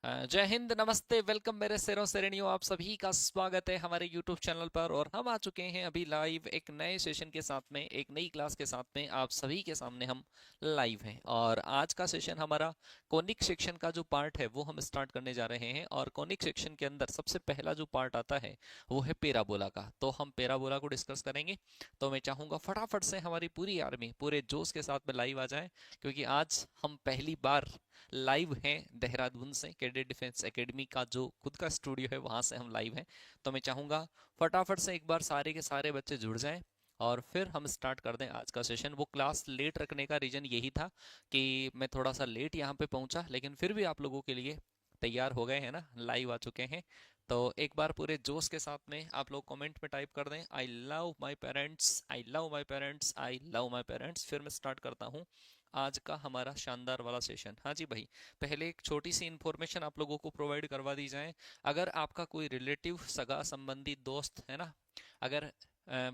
जय हिंद, नमस्ते, वेलकम मेरे शेरों शेरनियों। आप सभी का स्वागत है हमारे YouTube चैनल पर। और हम आ चुके हैं अभी लाइव एक नए सेशन के साथ में, एक नई क्लास के साथ में। आप सभी के सामने हम लाइव हैं और आज का सेशन हमारा कोनिक सेक्शन का जो पार्ट है वो हम स्टार्ट करने जा रहे हैं। और कोनिक सेक्शन के अंदर सबसे पहला जो पार्ट आता है वो है पैराबोला का। तो हम पैराबोला को डिस्कस करेंगे। तो मैं चाहूंगा फटाफट से हमारी पूरी आर्मी पूरे जोश के साथ में लाइव आ जाए, क्योंकि आज हम पहली बार लाइव हैं देहरादून से। कैडेट डिफेंस एकेडमी का जो खुद का स्टूडियो है वहां से हम लाइव हैं। तो मैं चाहूंगा फटाफट से एक बार सारे के सारे बच्चे जुड़ जाएं और फिर हम स्टार्ट कर दें आज का सेशन। वो क्लास लेट रखने का रीजन यही था कि मैं थोड़ा सा लेट यहाँ पे पहुंचा, लेकिन फिर भी आप लोगों के लिए तैयार हो गए हैं ना, लाइव आ चुके हैं। तो एक बार पूरे जोश के साथ में आप लोग कमेंट में टाइप कर दें, I love my parents, I love my parents, I love my parents. फिर मैं स्टार्ट करता हूँ आज का हमारा शानदार वाला सेशन। हाँ जी भाई, पहले एक छोटी सी इन्फॉर्मेशन आप लोगों को प्रोवाइड करवा दी जाए। अगर आपका कोई रिलेटिव, सगा संबंधी, दोस्त है ना, अगर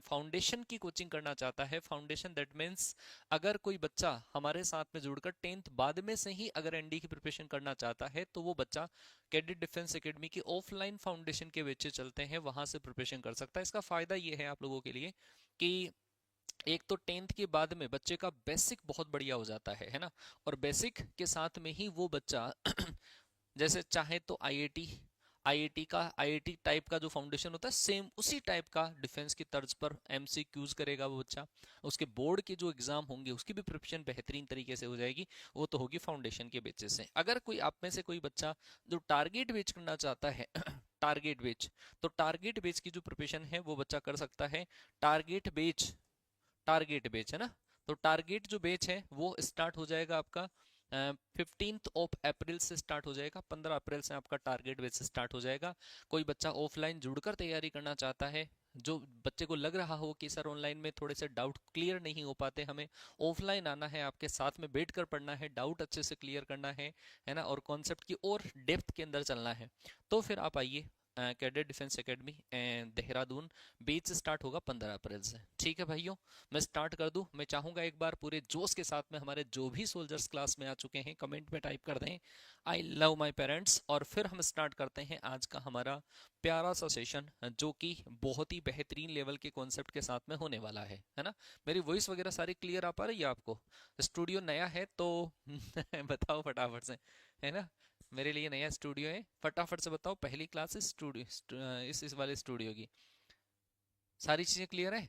फाउंडेशन की कोचिंग करना चाहता है, फाउंडेशन दैट मीन्स अगर कोई बच्चा हमारे साथ में जुड़कर 10th बाद में से ही अगर एनडी की प्रिपरेशन करना चाहता है, तो वो बच्चा कैडेट डिफेंस एकेडमी की ऑफलाइन फाउंडेशन के बेचे चलते हैं, वहां से प्रिपरेशन कर सकता है। इसका फायदा ये है आप लोगों के लिए कि एक तो 10th के बाद में बच्चे का बेसिक बहुत बढ़िया हो जाता है ना। और बेसिक के साथ में ही वो बच्चा जैसे चाहे तो आईआईटी टाइप का जो फाउंडेशन होता है, सेम उसी टाइप का डिफेंस की तर्ज पर एमसीक्यूज करेगा वो बच्चा। उसके बोर्ड के जो एग्जाम होंगे उसकी भी प्रिपरेशन बेहतरीन तरीके से हो जाएगी। वो तो होगी फाउंडेशन के बेसिस से। अगर कोई आप में से कोई बच्चा जो टारगेट बेच करना चाहता है टारगेट बेच, तो टारगेट बेच की जो प्रिपरेशन है वो बच्चा कर सकता है। टारगेट बेच है ना, तो टारगेट जो बेच है वो स्टार्ट हो जाएगा आपका 15 अप्रैल से स्टार्ट हो जाएगा। 15 अप्रैल से आपका टारगेट बेच स्टार्ट हो जाएगा। कोई बच्चा ऑफलाइन जुड़कर तैयारी करना चाहता है, जो बच्चे को लग रहा हो कि सर ऑनलाइन में थोड़े से डाउट क्लियर नहीं हो पाते, हमें ऑफलाइन आना है, आपके साथ में बैठ कर पढ़ना है, डाउट अच्छे से क्लियर करना है ना, और कॉन्सेप्ट की और डेप्थ के अंदर चलना है, तो फिर आप आइए cadet defence academy Dehradun. Batch start होगा 15 अप्रैल से। ठीक है भाइयों, मैं स्टार्ट कर दूं। मैं चाहूंगा एक बार पूरे जोश के साथ में हमारे जो भी सोल्जर्स क्लास में आ चुके हैं कमेंट में टाइप कर दें, आई लव माई पेरेंट्स। और फिर हम स्टार्ट करते हैं आज का हमारा प्यारा सा सेशन, जो कि बहुत ही बेहतरीन लेवल के कॉन्सेप्ट के साथ में होने वाला है ना। मेरी वॉइस वगैरह सारी क्लियर आ पा रही है आपको? स्टूडियो नया है तो बताओ फटाफट से, है ना। मेरे लिए नया स्टूडियो है, फटाफट से बताओ। पहली क्लास इस स्टूडियो इस वाले स्टूडियो की सारी चीजें क्लियर है?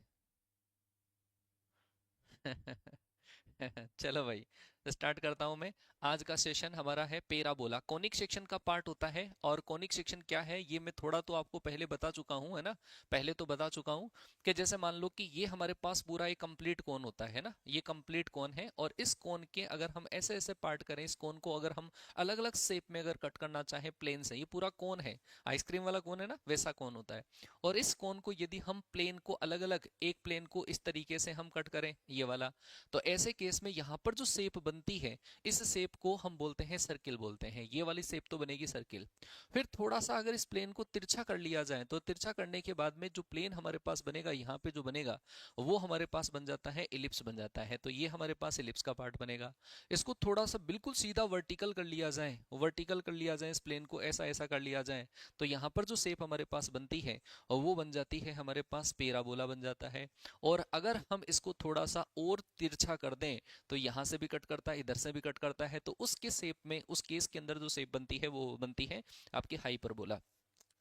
चलो भाई, स्टार्ट करता हूं मैं। आज का सेशन हमारा है पैराबोला। कोनिक सेक्शन का पार्ट होता है। और कोनिक सेक्शन क्या है ये मैं थोड़ा तो आपको पहले बता चुका हूं, है ना। पहले तो बता चुका हूं कि जैसे मान लो कि ये हमारे पास पूरा एक कंप्लीट कोन होता है ना, ये कंप्लीट कोन है। और इस कोन के अगर हम ऐसे ऐसे पार्ट करें, इस कोन को अगर हम अलग अलग शेप में अगर कट करना चाहे प्लेन से, ये पूरा कोन है, आइसक्रीम वाला कोन है ना, वैसा कोन होता है। और इस कोन को यदि हम प्लेन को अलग अलग, एक प्लेन को इस तरीके से हम कट करें, ये वाला, तो ऐसे केस में यहां पर जो शेप बनती है, इस शेप को हम बोलते हैं सर्किल बोलते हैं। ये वाली शेप तो बनेगी सर्किल। फिर थोड़ा सा अगर इस प्लेन को तिरछा कर लिया जाए, तो तिरछा करने के बाद में जो प्लेन हमारे पास बनेगा, यहाँ पे जो बनेगा वो हमारे पास बन जाता है इलिप्स बन जाता है। तो ये हमारे पास इलिप्स का पार्ट बनेगा। इसको थोड़ा सा बिल्कुल सीधा वर्टिकल कर लिया जाए, वर्टिकल कर लिया जाए, इस प्लेन को ऐसा ऐसा कर लिया जाए, तो यहाँ पर जो शेप हमारे पास बनती है वो बन जाती है हमारे पास पैराबोला बन जाता है। और अगर हम इसको थोड़ा सा और तिरछा कर दें, तो यहां से भी कट करता है, इधर से भी कट करता है, तो उसके शेप में, उस केस के अंदर जो शेप बनती है वो बनती है आपकी हाइपरबोला।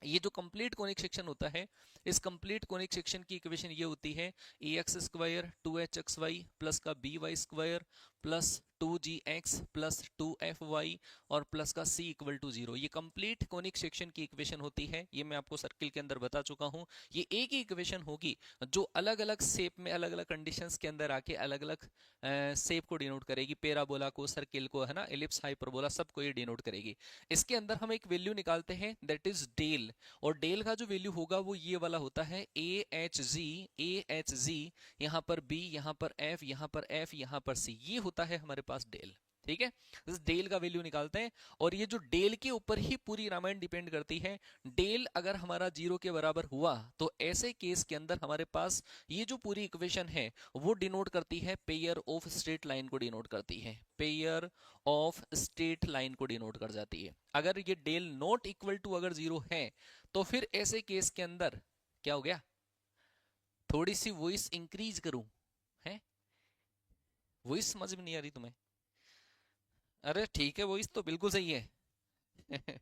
ये जो कंप्लीट कोनिक सेक्शन होता है, इस कंप्लीट कोनिक सेक्शन की इक्वेशन ये होती है a x square 2hxy plus का b y square plus 2gx plus 2fy और प्लस का c इक्वल टू 0। ये कंप्लीट कोनिक सेक्शन की इक्वेशन होती है। ये मैं आपको सर्किल के अंदर बता चुका हूं। ये एक ही इक्वेशन होगी जो अलग अलग शेप में, अलग अलग कंडीशंस के अंदर आके अलग अलग शेप को डिनोट करेगी। पैराबोला को, सर्किल को, है ना, एलिप्स, हाइपरबोला, सबको ये डिनोट करेगी। इसके अंदर हम एक वैल्यू निकालते हैं, दैट इज डेल। और डेल का जो वैल्यू होगा वो ये वाला होता है ए एच जी, यहाँ पर बी, यहाँ पर एफ, यहाँ पर एफ, यहाँ पर सी, ये होता है हमारे पास डेल। ठीक है, इस डेल का वैल्यू निकालते हैं। और ये जो डेल के ऊपर ही पूरी रामायण डिपेंड करती है। डेल अगर हमारा 0 के बराबर हुआ तो ऐसे केस के अंदर हमारे पास ये जो पूरी इक्वेशन है वो डिनोट करती है, पेयर ऑफ स्ट्रेट लाइन को डिनोट करती है, पेयर ऑफ स्ट्रेट लाइन को डिनोट कर जाती है। अगर ये डेल नॉट इक्वल टू अगर 0 है तो फिर ऐसे केस के अंदर क्या हो गया, थोड़ी सी वॉइस इंक्रीज करूं, है वॉइस समझ में नहीं आ रही तुम्हें? अरे ठीक है, वॉइस तो बिल्कुल सही है।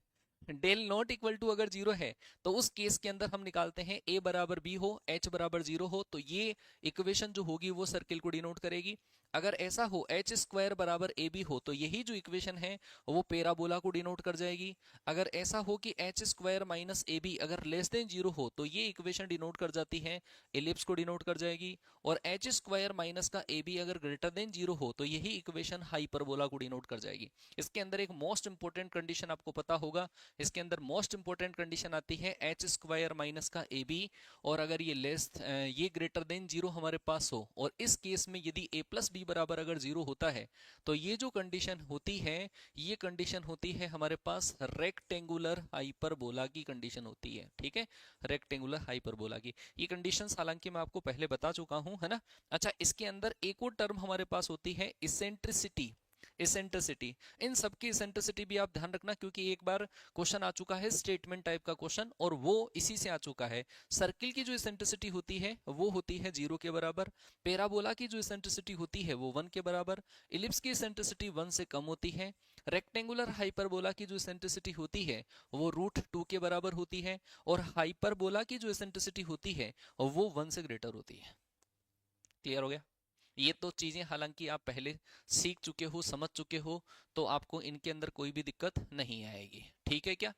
डेल नॉट इक्वल टू अगर 0 है तो उस केस के अंदर हम निकालते हैं a बराबर b हो, h बराबर 0 हो, तो ये इक्वेशन जो होगी वो सर्किल को डिनोट करेगी। अगर ऐसा हो h स्क्वायर बराबर ए बी हो तो यही जो इक्वेशन है वो पेराबोला को डिनोट कर जाएगी। अगर ऐसा हो कि h square minus a B अगर लेस देन 0 हो तो ये इक्वेशन डिनोट कर जाती है, एलिप्स को डिनोट कर जाएगी। और h स्क्वायर माइनस का ए बी अगर ग्रेटर देन 0 हो तो यही इक्वेशन हाइपरबोला को डिनोट कर जाएगी। इसके अंदर एक मोस्ट इंपोर्टेंट कंडीशन आपको पता होगा, इसके अंदर मोस्ट इंपोर्टेंट कंडीशन आती है एच स्क्वायर माइनस का ए बी, और अगर ये ग्रेटर देन 0 हमारे पास हो, और इस केस में यदि a प्लस बी बराबर अगर 0 होता है तो ये जो कंडीशन होती है ये कंडीशन होती है हमारे पास रेक्टेंगुलर हाइपरबोला की कंडीशन होती है। ठीक है, रेक्टेंगुलर हाइपरबोला की ये कंडीशंस हालांकि मैं आपको पहले बता चुका हूं, है ना। अच्छा, इसके अंदर एक और टर्म हमारे पास होती है इसेंट्रिसिटी। इसेंट्रिसिटी, इन सबकी इसेंट्रिसिटी भी आप ध्यान रखना, क्योंकि एक बार क्वेश्चन आ चुका है स्टेटमेंट टाइप का क्वेश्चन, और वो इसी से आ चुका है। सर्किल की जो इसेंट्रिसिटी होती है वो होती है 0 के बराबर, पेराबोला की जो इसेंट्रिसिटी होती है वो 1 के बराबर, इलिप्स की इसेंट्रिसिटी 1 से कम होती है, रेक्टेंगुलर हाइपरबोला की जो इसेंट्रिसिटी होती है वो √2 के बराबर होती है, और हाइपरबोला की जो इसेंट्रिसिटी होती है वो 1 से ग्रेटर होती है। क्लियर हो गया? ये तो चीजें हालांकि आप पहले सीख चुके हो, समझ चुके हो, तो आपको इनके अंदर कोई भी दिक्कत नहीं आएगी। ठीक है क्या?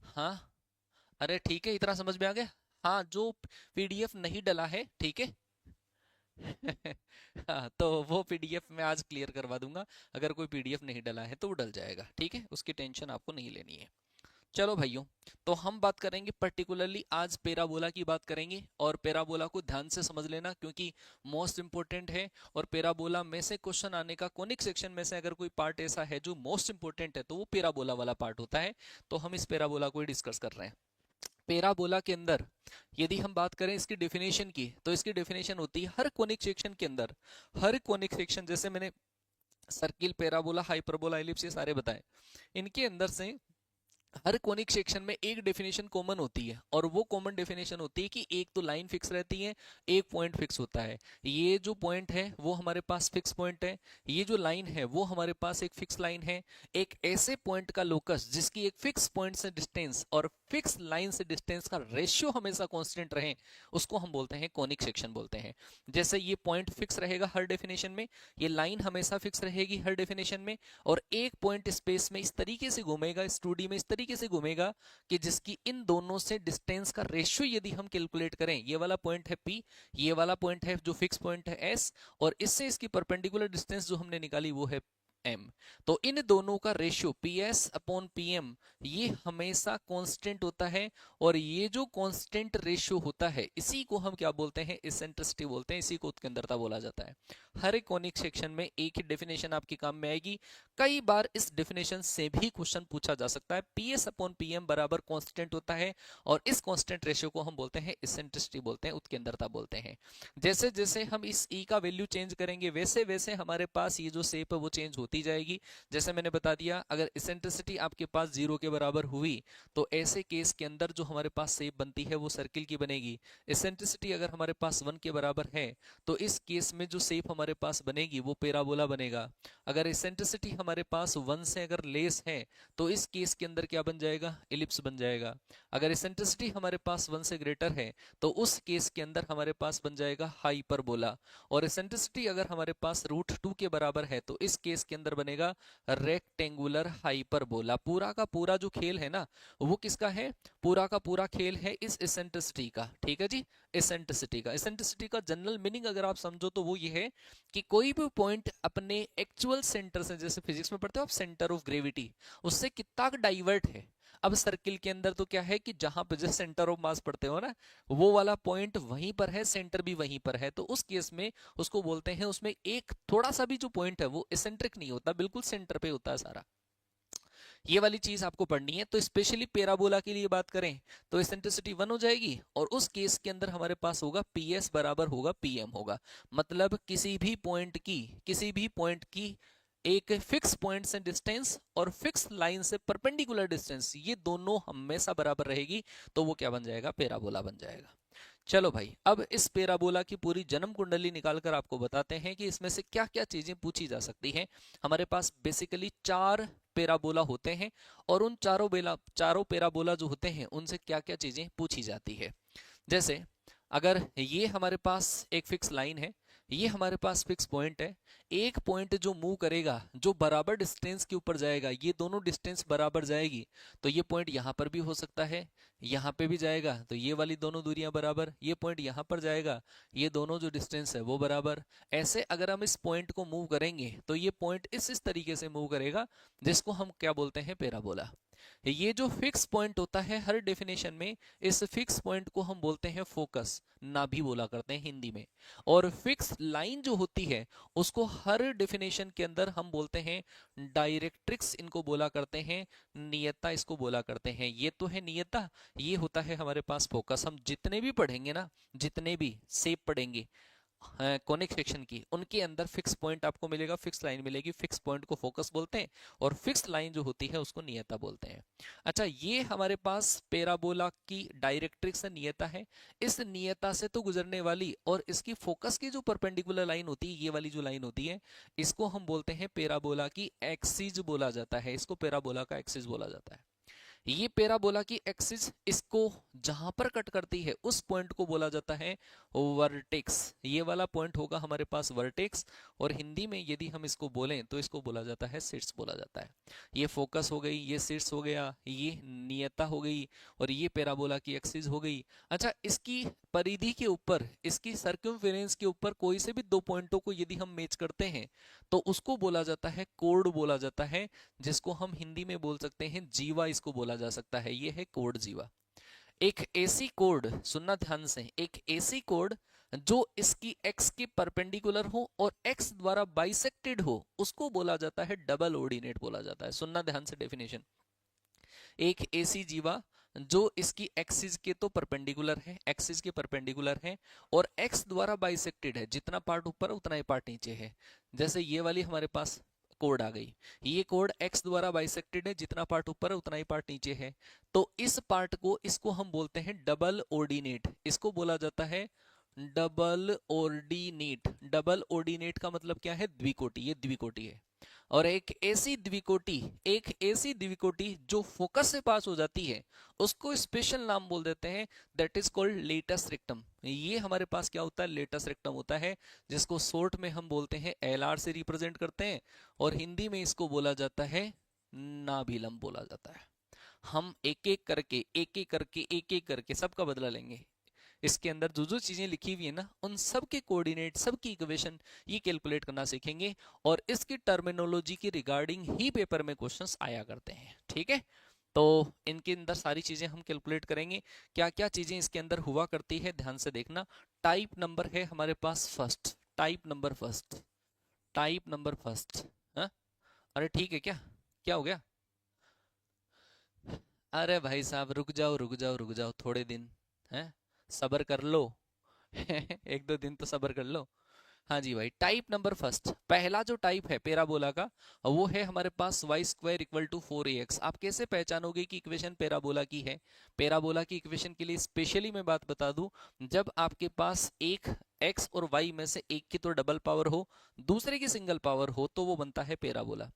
हाँ, अरे ठीक है, इतना समझ में आ गया। हाँ, जो पीडीएफ नहीं डला है, ठीक है। हाँ, तो वो पीडीएफ मैं आज क्लियर करवा दूंगा। अगर कोई पीडीएफ नहीं डला है तो वो डल जाएगा, ठीक है, उसकी टेंशन आपको नहीं लेनी है। चलो भाइयों, तो हम बात करेंगे पर्टिकुलरली आज पेराबोला की बात करेंगे, और पेराबोला को ध्यान से समझ लेना क्योंकि मोस्ट इंपोर्टेंट है। और पेराबोला में से क्वेश्चन आने का, कोनिक सेक्शन में से अगर कोई पार्ट ऐसा है जो मोस्ट इंपोर्टेंट है तो वो पेराबोला वाला पार्ट होता है। तो हम इस पेराबोला को ही डिस्कस कर रहे हैं। पेराबोला के अंदर यदि हम बात करें इसकी डेफिनेशन की, तो इसकी डेफिनेशन होती है हर कोनिक सेक्शन के अंदर, हर कोनिक सेक्शन, जैसे मैंने सर्किल, पेराबोला, हाइपरबोला, एलिप्स ये सारे बताए, इनके अंदर से हर कोनिक सेक्शन में एक डेफिनेशन कॉमन होती है, और वो कॉमन डेफिनेशन होती है कि एक तो लाइन फिक्स रहती है, एक पॉइंट फिक्स होता है। ये जो पॉइंट है वो हमारे पास फिक्स पॉइंट है, ये जो लाइन है वो हमारे पास एक फिक्स लाइन है। एक ऐसे पॉइंट का लोकस जिसकी एक फिक्स पॉइंट से डिस्टेंस और फिक्स लाइन से डिस्टेंस का रेशियो हमेशा कांस्टेंट रहे, उसको हम बोलते हैं कोनिक सेक्शन बोलते हैं। जैसे ये पॉइंट फिक्स रहेगा हर डेफिनेशन में, ये लाइन हमेशा फिक्स रहेगी हर डेफिनेशन में, और एक पॉइंट स्पेस में इस तरीके से घूमेगा, इस 2D में इस तरीके से घूमेगा कि जिसकी इन दोनों से डिस्टेंस का रेशियो यदि हम कैलकुलेट करें, ये वाला पॉइंट है P, ये वाला पॉइंट है जो फिक्स पॉइंट है S, और इससे इसकी परपेंडिकुलर डिस्टेंस जो हमने निकाली वो है M। तो इन दोनों का रेशियो PS/PM ये हमेशा कांस्टेंट होता है, और ये जो कांस्टेंट रेशियो होता है इसी को हम क्या बोलते हैं, इसेंट्रिसिटी बोलते हैं, इसी को उत्केंद्रता बोला जाता है। हर एक कोनिक सेक्शन में एक ही डेफिनेशन आपके काम में आएगी, कई बार इस डेफिनेशन से भी क्वेश्चन पूछा जा सकता है। PS/PM बराबर कांस्टेंट होता है, और इस कांस्टेंट रेशियो को हम बोलते हैं इसेंट्रिसिटी बोलते हैं, उत्केंद्रता बोलते हैं। जैसे जैसे हम इस E का वैल्यू चेंज करेंगे वैसे वैसे हमारे पास ये जो शेप है वो चेंज होती जाएगी। जैसे मैंने बता दिया, अगर इसेंट्रिसिटी आपके पास 0 के बराबर हुई तो ऐसे केस के अंदर जो हमारे पास शेप बनती है वो सर्किल की बनेगी। इसेंट्रिसिटी अगर हमारे पास 1 के बराबर है तो इस केस में जो शेप हमारे पास बनेगी वो पेराबोला बनेगा। अगर इसेंट्रिसिटी हमारे पास 1 से अगर लेस है तो इस केस के अंदर क्या बन जाएगा, इलिप्स बन जाएगा। अगर इसेंट्रिसिटी हमारे पास 1 से ग्रेटर है तो उस केस के अंदर हमारे पास बन जाएगा हाइपरबोला, और इसेंट्रिसिटी अगर हमारे पास √2 के बराबर है तो इस केस के अंदर बनेगा रेक्टेंगुलर हाइपरबोला। पूरा का पूरा जो खेल है ना वो किसका है, पूरा का पूरा खेल है इस इसेंट्रिसिटी का। ठीक है जी, इसेंट्रिसिटी का, इसेंट्रिसिटी का जनरल मीनिंग अगर आप समझो तो वो ये है कि कोई भी पॉइंट अपने एक्चुअल सेंटर से, जैसे फिजिक्स में पढ़ते हो आप सेंटर ऑफ ग्रेविटी, उससे कितना डाइवर्ट है। अब सर्किल के अंदर तो क्या है कि जहां पे जैसे सेंटर ऑफ मास पढ़ते हो ना, वो वाला पॉइंट वहीं पर है, सेंटर भी वहीं पर है, तो उस केस में उसको बोलते हैं, उसमें एक थोड़ा सा भी जो पॉइंट है वो एसेंट्रिक नहीं होता, बिल्कुल सेंटर पे होता है सारा। ये वाली चीज आपको पढ़नी है। तो स्पेशली पैराबोला के लिए बात करें तो एसेंट्रिसिटी 1 हो जाएगी, और उस केस के अंदर हमारे पास होगा पीएस बराबर होगा पीएम होगा। मतलब किसी भी पॉइंट की एक फिक्स पॉइंट से डिस्टेंस और फिक्स लाइन से परपेंडिकुलर डिस्टेंस, ये दोनों हमेशा बराबर रहेगी, तो वो क्या बन जाएगा, पैराबोला बन जाएगा। चलो भाई, अब इस पैराबोला की पूरी जन्म कुंडली निकालकर आपको बताते हैं कि इसमें से क्या क्या चीजें पूछी जा सकती हैं। हमारे पास बेसिकली 4 पैराबोला होते हैं, और उन चारों पैराबोला जो होते हैं उनसे क्या क्या चीजें पूछी जाती है। जैसे अगर ये हमारे पास एक फिक्स लाइन है, ये हमारे पास फिक्स पॉइंट है, एक पॉइंट जो मूव करेगा, जो बराबर डिस्टेंस के ऊपर जाएगा, ये दोनों डिस्टेंस बराबर जाएगी, तो ये पॉइंट यहां पर भी हो सकता है, यहां पे भी जाएगा, तो ये वाली दोनों दूरियां बराबर, ये पॉइंट यहां पर जाएगा, ये दोनों जो डिस्टेंस है वो बराबर। ऐसे अगर हम इस पॉइंट को मूव करेंगे तो ये पॉइंट इस तरीके से मूव करेगा, जिसको हम क्या बोलते हैं, पैराबोला। ये जो फिक्स पॉइंट होता है हर डेफिनेशन में, इस फिक्स पॉइंट को हम बोलते हैं फोकस, ना भी बोला करते हैं हिंदी में। और फिक्स लाइन जो होती है उसको हर डेफिनेशन के अंदर हम बोलते हैं डायरेक्ट्रिक्स, इनको बोला करते हैं, नियता इसको बोला करते हैं। ये तो है नियता, ये होता है हमारे पास फोकस। हम जितने भी पढ़ेंगे ना, जितने भी सेप पढ़ेंगे कोनिक सेक्शन की, उनके अंदर फिक्स पॉइंट आपको मिलेगा, फिक्स लाइन मिलेगी, फिक्स पॉइंट को फोकस बोलते हैं, और फिक्स लाइन जो होती है उसको नियता बोलते हैं। अच्छा, ये हमारे पास पैराबोला की डायरेक्ट्रिक्स नियता है। इस नियता से तो गुजरने वाली और इसकी फोकस की जो परपेंडिकुलर लाइन होती है, ये वाली जो लाइन होती है, इसको हम बोलते हैं पैराबोला की एक्सिस बोला जाता है, इसको पैराबोला का एक्सिस बोला जाता है। ये पैराबोला की एक्सिस इसको जहां पर कट करती है उस पॉइंट को बोला जाता है वर्टेक्स। ये वाला पॉइंट होगा हमारे पास वर्टेक्स, और हिंदी में यदि हम इसको बोलें तो इसको बोला जाता है शीर्ष बोला जाता है। ये फोकस हो गई, ये शीर्ष हो गया, ये नियता हो गई, और ये पैराबोला की एक्सिस हो गई। अच्छा, इसकी परिधि के ऊपर, इसकी सर्कमफेरेंस के ऊपर कोई से भी दो पॉइंटों को यदि हम मैच करते हैं तो उसको बोला जाता है कोड बोला जाता है, जिसको हम हिंदी में बोल सकते हैं जीवा, इसको बोला जा सकता है। ये है कोड जीवा। एक ऐसी कोड, सुनना ध्यान से, एक ऐसी कोड जो इसकी x के परपेंडिकुलर हो और x द्वारा बाइसेक्टेड हो, उसको बोला जाता है डबल ऑर्डिनेट बोला जाता है। सुनना ध्यान से डेफिनेशन, एक ऐसी जीवा जो इसकी एक्सिस के तो परपेंडिकुलर है, एक्सिस के परपेंडिकुलर है, और x द्वारा बाइसेक्टेड है, जितना पार्ट ऊपर उतना ही पार्ट नीचे है। जैसे ये वाली हमारे पास कोड आ गई, ये कोड x द्वारा बाइसेक्टेड है, जितना पार्ट ऊपर है उतना ही पार्ट नीचे है, तो इस पार्ट को, इसको हम बोलते हैं डबल ऑर्डिनेट, इसको बोला जाता है डबल ऑर्डिनेट। डबल ऑर्डिनेट का मतलब क्या है, द्विकोटि, ये द्विकोटि है। और एक ऐसी द्विकोटि जो फोकस से पास हो जाती है, उसको स्पेशल नाम बोल देते हैं, that is called latus rectum. ये हमारे पास क्या होता है, लेटस रेक्टम होता है, जिसको शॉर्ट में हम बोलते हैं एलआर से रिप्रेजेंट करते हैं, और हिंदी में इसको बोला जाता है नाभिलम बोला जाता है। हम एक एक करके सबका बदला लेंगे। इसके अंदर जो जो चीजें लिखी हुई है ना, उन सब के कोऑर्डिनेट, सब की इक्वेशन ये कैलकुलेट करना सीखेंगे, और इसकी टर्मिनोलॉजी के रिगार्डिंग ही पेपर में क्वेश्चंस आया करते हैं। ठीक है, तो इनके अंदर सारी चीजें हम कैलकुलेट करेंगे, क्या क्या चीजें इसके अंदर हुआ करती है, ध्यान से देखना। टाइप नंबर है हमारे पास फर्स्ट, टाइप नंबर फर्स्ट। हाँ, अरे ठीक है, क्या क्या हो गया? अरे भाई साहब, रुक जाओ थोड़े दिन, हैं, सब्र कर लो। एक दो दिन तो सब्र कर लो। हाँ जी भाई, टाइप नंबर फर्स्ट, पहला जो टाइप है पैराबोला का, वो है हमारे पास y square equal to 4ax। आप कैसे पहचानोगे कि इक्वेशन पैराबोला की है? पैराबोला की इक्वेशन के लिए स्पेशली मैं बात बता दूं, जब आपके पास एक x और y में से एक की तो डबल पावर हो, दूसरे की सिंगल पावर हो, तो वो बनता है पैराबोला।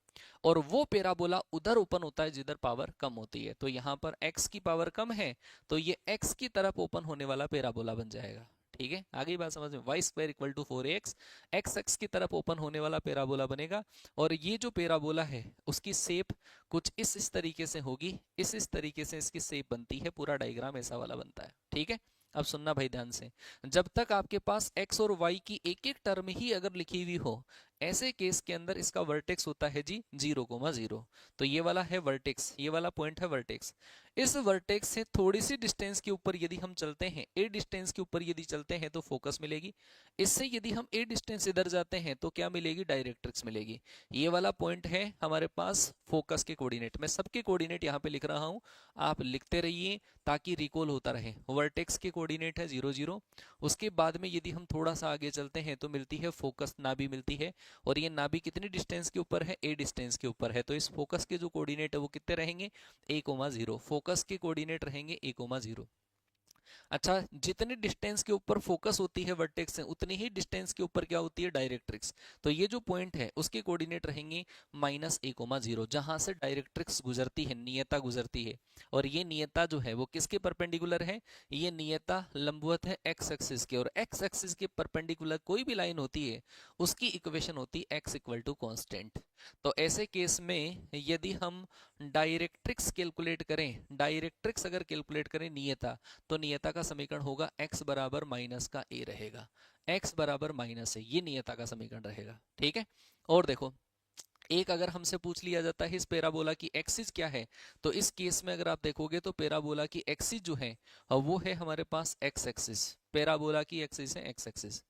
और वो पैराबोला उधर ओपन होता है जिधर पावर कम होती है, तो यहाँ पर x की पावर कम है, तो ये x की तरफ ओपन होने वाला पैराबोला बन जाएगा। ठीक है, आगे बात समझ में, y square equal to 4ax, x x की तरफ ओपन होने वाला पैराबोला बनेगा। और ये जो पैराबोला है उसकी शेप कुछ इस तरीके से होगी, इस तरीके से इसकी शेप बनती है, पूरा डायग्राम ऐसा वाला बनता है। ठीक है, अब सुनना भाई ध्यान से, जब तक आपके पास x और y की एक एक टर्म ही अगर लिखी हुई हो, ऐसे केस के अंदर इसका वर्टेक्स होता है जी 0,0। तो ये वाला है वर्टेक्स, ये वाला पॉइंट है वर्टेक्स। इस वर्टेक्स से थोड़ी सी डिस्टेंस के ऊपर यदि हम चलते हैं, ए डिस्टेंस के ऊपर यदि चलते हैं तो फोकस मिलेगी। इससे यदि हम ए डिस्टेंस इधर जाते हैं तो क्या मिलेगी, डायरेक्ट्रिक्स मिलेगी। ये वाला पॉइंट है हमारे पास फोकस के कोऑर्डिनेट। मैं सबके कोऑर्डिनेट यहाँ पे लिख रहा हूँ, आप लिखते रहिए ताकि रिकॉल होता रहे। वर्टेक्स के कोऑर्डिनेट है 0 0। उसके बाद में यदि हम थोड़ा सा आगे चलते हैं तो मिलती है फोकस नाभि मिलती है, और ये नाभि कितनी डिस्टेंस के ऊपर है, ए डिस्टेंस के ऊपर है। तो इस फोकस के जो कोऑर्डिनेट है वो कितने रहेंगे, a,0। फोकस के कोऑर्डिनेट रहेंगे a,0। अच्छा, जितनी डिस्टेंस के ऊपर फोकस होती है वर्टेक्स से, उतनी ही डिस्टेंस के ऊपर क्या होती है, डायरेक्ट्रिक्स। तो ये जो पॉइंट है उसके कोऑर्डिनेट रहेंगे -a,0, जहां से डायरेक्ट्रिक्स गुजरती है, नियता गुजरती है। और ये नियता जो है वो किसके परपेंडिकुलर है, ये नियता लंबवत है एक्स एक्सिस के। और एक्स एक्सिस के परपेंडिकुलर कोई भी लाइन होती है उसकी इक्वेशन होती है x = कांस्टेंट। तो ऐसे केस में यदि हम डायरेक्ट्रिक्स कैलकुलेट करें, डायरेक्ट्रिक्स अगर कैलकुलेट करें नियता, तो नियता का समीकरण होगा x बराबर माइनस का a रहेगा। x बराबर माइनस है, ये नियता का समीकरण रहेगा। ठीक है। और देखो, एक अगर हमसे पूछ लिया जाता है इस पैराबोला की एक्सिस क्या है, तो इस केस में अगर आप देखोगे तो पैराबोला की एक्सिस जो है वो है हमारे पास एक्स एक्सिस। पैराबोला की एक्सिस है एक्स एक्सिस।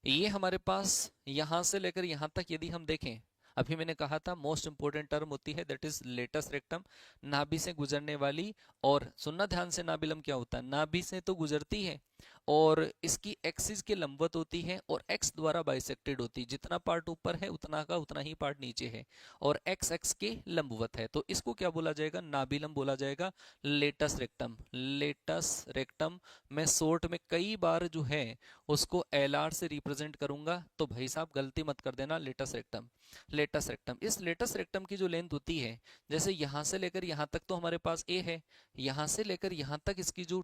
ये हमारे पास यहां से लेकर यहां तक यदि हम देखें, अभी मैंने कहा था मोस्ट इंपोर्टेंट टर्म होती है दैट इज लेटस रेक्टम, नाभि से गुजरने वाली। और सुनना ध्यान से, नाभिलम क्या होता है, नाभि से तो गुजरती है और इसकी एक्सिस के लंबवत होती है और एक्स द्वारा बाइसेक्टेड होती है। जितना पार्ट ऊपर है उतना का उतना ही पार्ट नीचे है, और एक्स एक्स के लंबवत है। तो इसको क्या बोला जाएगा, नाभिलम बोला जाएगा, लेटस रेक्टम। लेटस रेक्टम मैं शॉर्ट में कई बार जो है उसको LR से रिप्रेजेंट करूंगा, तो भाई साहब गलती मत कर देना, लेटस रेक्टम। लेटस रेक्टम, इस लेटस रेक्टम की जो लेंथ होती है, जैसे यहां से लेकर यहां तक तो हमारे पास a है, यहां से लेकर यहां तक इसकी जो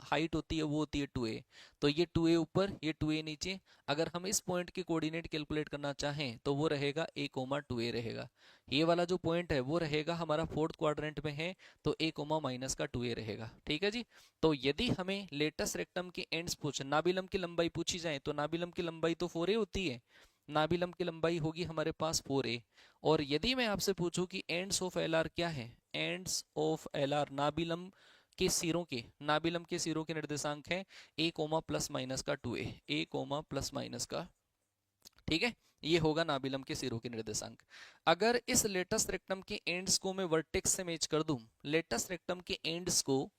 हाइट होती है वो होती है 2a। तो ये 2a ऊपर, ये 2a नीचे। अगर हम इस पॉइंट के कोऑर्डिनेट कैलकुलेट करना चाहें तो वो रहेगा a,2a रहेगा। ये वाला जो पॉइंट है वो रहेगा हमारा फोर्थ क्वाड्रेंट में है, तो a,-2a रहेगा। ठीक है जी। तो यदि हमें लेटस रेक्टम के एंड्स पूछ, नाभिलम की लंबाई पूछी जाए, तो नाभिलम की लंबाई तो 4a होती है, नाभिलम की लंबाई होगी हमारे पास 4a। और यदि मैं आपसे पूछूं कि एंड्स ऑफ LR क्या है, एंड्स ऑफ LR नाभिलम के सिरों के, नाभिलम के सिरों के निर्देशांक है a, ±2a, a, ±, ठीक है। ये होगा नाभिलम के सिरों के निर्देशांक। अगर इस लेटस रेक्टम के एंड्स को मैं वर्टेक्स से मैच कर दूं, लेटस रेक्टम के एंड्स को,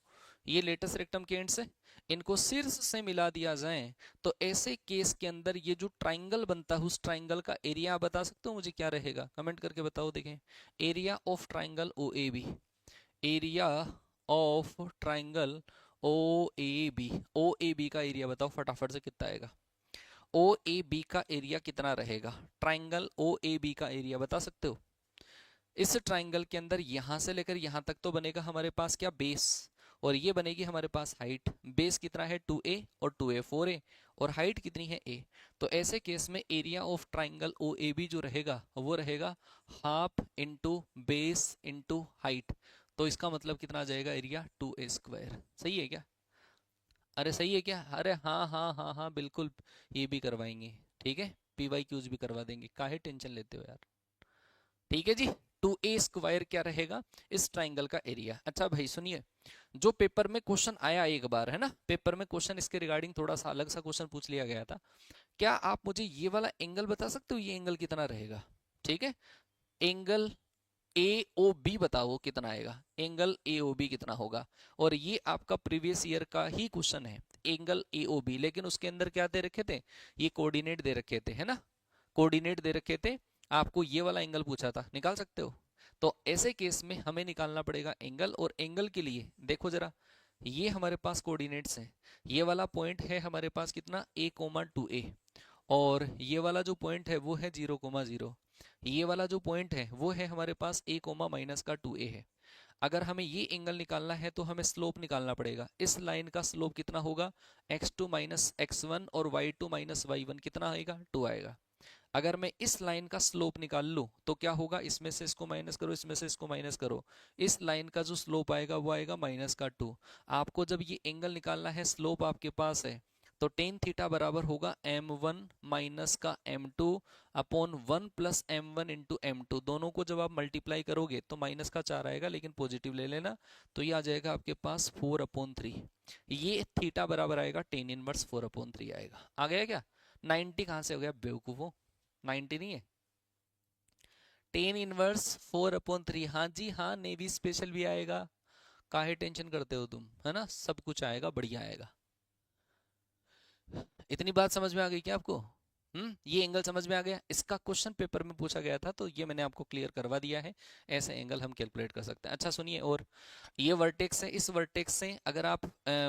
ये लेटस रेक्टम के एंड्स है, इनको शीर्ष से मिला दिया जाए, तो ऐसे केस के अंदर ये जो ट्राइंगल बनता है उस ट्राइंगल का एरिया आप बता सकते हो मुझे क्या रहेगा, कमेंट करके बताओ। देखें, area of triangle OAB, area of triangle OAB, OAB का एरिया बताओ फटाफट से कितना आएगा। OAB का एरिया कितना रहेगा, ट्राइंगल OAB का एरिया बता सकते हो। इस ट्राइंगल के अंदर यहां से लेकर यहां तक तो बनेगा हमारे पास क्या, बेस, और ये बनेगी हमारे पास हाइट। बेस कितना है 2a और 2a 4a, और हाइट कितनी है a। तो ऐसे केस में एरिया ऑफ ट्राइंगल OAB जो रहेगा वो रहेगा half into base into height. तो इसका मतलब कितना आ जाएगा, एरिया 2a²। सही है क्या, अरे सही है क्या, अरे हाँ हाँ हाँ हाँ बिल्कुल, ये भी करवाएंगे। ठीक है, PYQs भी करवा देंगे, काहे टेंशन लेते हो यार। ठीक है जी। 2a² क्या रहेगा, इस ट्राइंगल का एरिया। अच्छा भाई सुनिए, जो पेपर में क्वेश्चन आया एक बार है ना, पेपर में क्वेश्चन इसके रिगार्डिंग थोड़ा सा अलग सा क्वेश्चन पूछ लिया गया था। क्या आप मुझे ये वाला एंगल बता सकते हो, ये एंगल कितना रहेगा। ठीक है, एंगल AOB बताओ कितना आएगा, एंगल AOB कितना होगा। और ये आपका प्रीवियस ईयर का ही क्वेश्चन है, एंगल AOB, लेकिन उसके अंदर क्या दे रखे थे, ये कोऑर्डिनेट दे रखे थे, है ना, कोऑर्डिनेट दे रखे थे। आपको ये वाला एंगल पूछा था, निकाल सकते हो। तो ऐसे केस में हमें निकालना पड़ेगा एंगल, और एंगल के लिए देखो जरा, ये हमारे पास कोऑर्डिनेट्स हैं, ये वाला पॉइंट है हमारे पास कितना a,2a, और ये वाला जो पॉइंट है वो है 0,0, ये वाला जो पॉइंट है वो है हमारे पास a,-2a है। अगर हमें ये एंगल निकालना है तो हमें स्लोप निकालना पड़ेगा। इस लाइन का स्लोप कितना होगा, x2 - x1, और y2 - y1 कितना आएगा, 2 आएगा। अगर मैं इस लाइन का स्लोप निकाल लूं तो क्या होगा, इसमें से इसको माइनस करो, इसमें से इसको माइनस करो, इस लाइन का जो स्लोप आएगा वो आएगा -2। आपको जब ये एंगल निकालना है, स्लोप आपके पास है तो टेन थीटा बराबर होगा m1 माइनस का m2 upon 1 plus m1 into m2। दोनों को जब आप मल्टीप्लाई करोगे तो माइनस का 4 आएगा, लेकिन पॉजिटिव ले लेना, तो ये आ जाएगा आपके पास 4/3। ये थीटा बराबर आएगा टेन इनवर्स 4/3 आएगा। आ गया क्या? 90 कहाँ से हो गया बेवकूफो? 90 नहीं है, टेन इनवर्स 4/3। हाँ जी हाँ, नेवी स्पेशल भी आएगा, काहे टेंशन करते हो तुम, है ना, सब कुछ आएगा, बढ़िया आएगा। इतनी बात समझ में आ गई क्या आपको? ये एंगल समझ में आ गया। इसका क्वेश्चन पेपर में पूछा गया था, तो ये मैंने आपको क्लियर करवा दिया है। ऐसे एंगल हम कैलकुलेट कर सकते हैं। अच्छा सुनिए, और ये वर्टेक्स है, इस वर्टेक्स से अगर आप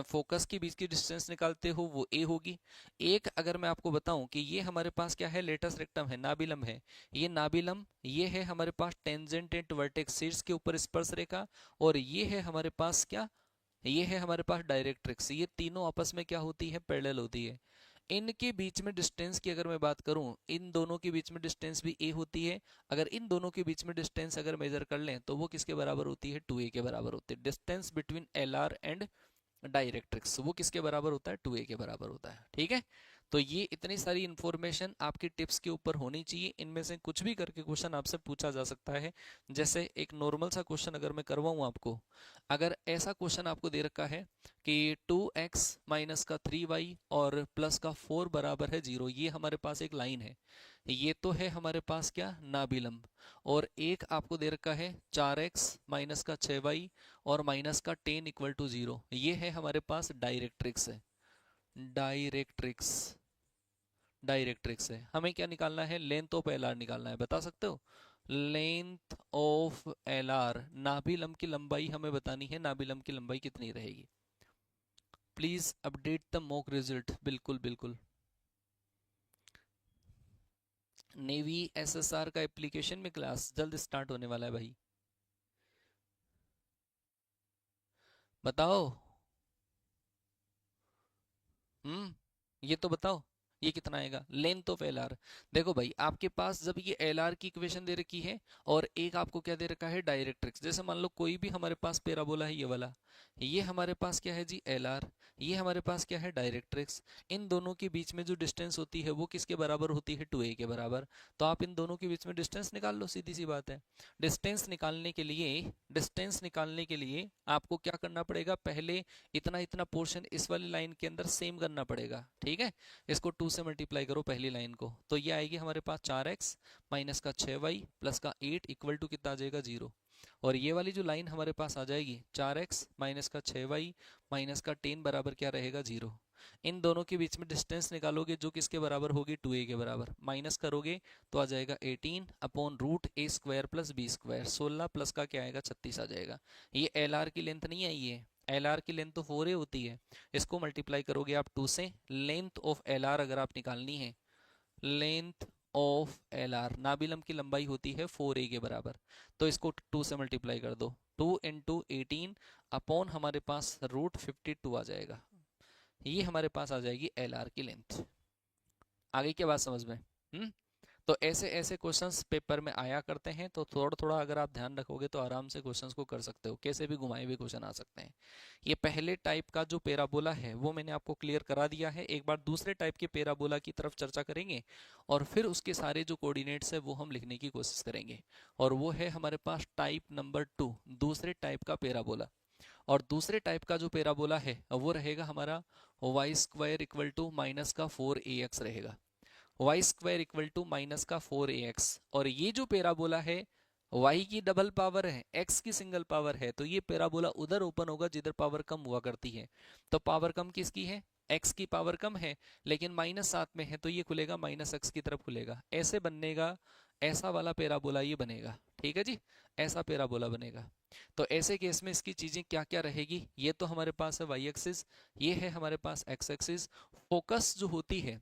फोकस के बीच की डिस्टेंस निकालते हो वो ए होगी। एक अगर मैं आपको बताऊं कि ये हमारे पास क्या है, लेटस रेक्टम है, नाबिलम है, ये नाबिलम, ये है हमारे पास टेंजेंट एट वर्टेक्स, शीर्ष के ऊपर स्पर्श रेखा, और ये है हमारे पास क्या, ये है हमारे पास डायरेक्ट्रिक्स। ये तीनों आपस में क्या होती है, पैरेलल होती है। इनके बीच में डिस्टेंस की अगर मैं बात करूं, इन दोनों के बीच में डिस्टेंस भी ए होती है। अगर इन दोनों के बीच में डिस्टेंस अगर मेजर कर लें तो वो किसके बराबर होती है, 2a के बराबर होती है। Distance between LR and directrix वो किसके बराबर होता है, 2a के बराबर होता है। ठीक है, तो ये इतनी सारी इंफॉर्मेशन आपकी टिप्स के ऊपर होनी चाहिए। इनमें से कुछ भी करके क्वेश्चन आपसे पूछा जा सकता है। जैसे एक नॉर्मल सा क्वेश्चन अगर मैं करवाऊं आपको, अगर ऐसा क्वेश्चन आपको दे रखा है कि 2x माइनस का 3y और प्लस का 4 बराबर है 0, ये हमारे पास एक लाइन है, ये तो है हमारे पास क्या, नाभिलंब। और एक आपको दे रखा है 4x माइनस का 6y और माइनस का 10 इक्वल टू 0, ये है हमारे पास डायरेक्ट्रिक्स है। डायरेक्ट्रिक्स, डायरेक्ट्रिक्स है। हमें क्या निकालना है, लेंथ ऑफ एल आर निकालना है। बता सकते हो लेंथ ऑफ एल आर, नाभिलंब की लंबाई हमें बतानी है, नाभिलंब की लंबाई कितनी रहेगी। Please update the mock result. बिल्कुल बिल्कुल, नेवी एसएसआर का एप्लीकेशन में क्लास जल्द स्टार्ट होने वाला है भाई, बताओ। ये तो बताओ, ये कितना आएगा लेंथ ऑफ एल आर। देखो भाई, आपके पास जब ये एल आर की इक्वेशन दे रखी है और एक आपको क्या दे रखा है, डायरेक्ट्रिक्स। जैसे मान लो कोई भी हमारे पास पैराबोला है, ये वाला, ये हमारे पास क्या है जी, एल आर, ये हमारे पास क्या है, डायरेक्ट्रिक्स। इन दोनों के बीच में जो डिस्टेंस होती है वो किसके बराबर होती है, 2a के बराबर। तो आप इन दोनों के बीच में डिस्टेंस निकाल लो, सीधी सी बात है। डिस्टेंस निकालने के लिए, डिस्टेंस निकालने के लिए आपको क्या करना पड़ेगा, पहले इतना इतना पोर्शन इस वाली लाइन के अंदर सेम करना पड़ेगा। ठीक है, इसको 2 से मल्टीप्लाई करो पहली लाइन को, तो ये आएगी हमारे पास 4x माइनस का 6y प्लस का 8 इक्वल टू कितना आ जाएगा, 0। और ये वाली जो लाइन हमारे पास आ जाएगी 4x माइनस का 6y माइनस का 10 बराबर क्या रहेगा, 0। इन दोनों के बीच में डिस्टेंस निकालोगे जो किसके बराबर होगी, 2a के बराबर। माइनस करोगे तो आ जाएगा 18 upon root a square plus b square, 16 plus का क्या आएगा, 36 आ जाएगा। ये एल आर की लेंथ नहीं आई है, एल आर की लेंथ तो 4a होती है। इसको मल्टीप्लाई करोगे आप 2 से, लेंथ ऑफ एल आर अगर आप निकालनी है, लेंथ ऑफ एल आर, नाभिलंब की लंबाई होती है 4a के बराबर, तो इसको 2 से मल्टीप्लाई कर दो, 2 इंटू 18 अपॉन हमारे पास रूट 52 आ जाएगा। ये हमारे पास आ जाएगी एल आर की लेंथ। आगे क्या बात समझ में? तो ऐसे ऐसे क्वेश्चंस पेपर में आया करते हैं, तो थोड़ा थोड़ा अगर आप ध्यान रखोगे तो आराम से क्वेश्चंस को कर सकते हो, कैसे भी घुमाए हुए क्वेश्चन आ सकते हैं। ये पहले टाइप का जो पैराबोला है वो मैंने आपको क्लियर करा दिया है। एक बार दूसरे टाइप के पैराबोला की तरफ चर्चा करेंगे और फिर उसके सारे जो कोऑर्डिनेट्स है वो हम लिखने की कोशिश करेंगे। और वो है हमारे पास टाइप नंबर 2, दूसरे टाइप का पैराबोला। और दूसरे टाइप का जो पैराबोला है वो रहेगा हमारा y square equal to minus का 4ax रहेगा, y square equal to minus का 4ax। और ये जो पैराबोला है y की डबल पावर है, x की सिंगल पावर है, तो ये पैराबोला उधर ओपन होगा जिधर पावर कम हुआ करती है। तो पावर कम किसकी है, x की पावर कम है, लेकिन माइनस साथ में है, तो ये खुलेगा माइनस x की तरफ खुलेगा, ऐसे बनेगा, ऐसा वाला पैराबोला ये बनेगा। ठीक है जी, ऐसा पैराबोला बनेगा। तो ऐसे केस में इसकी चीजें क्या क्या रहेगी, ये तो हमारे पास है वाई एक्सिस, ये है हमारे पास एक्स एक्सिस। फोकस जो होती है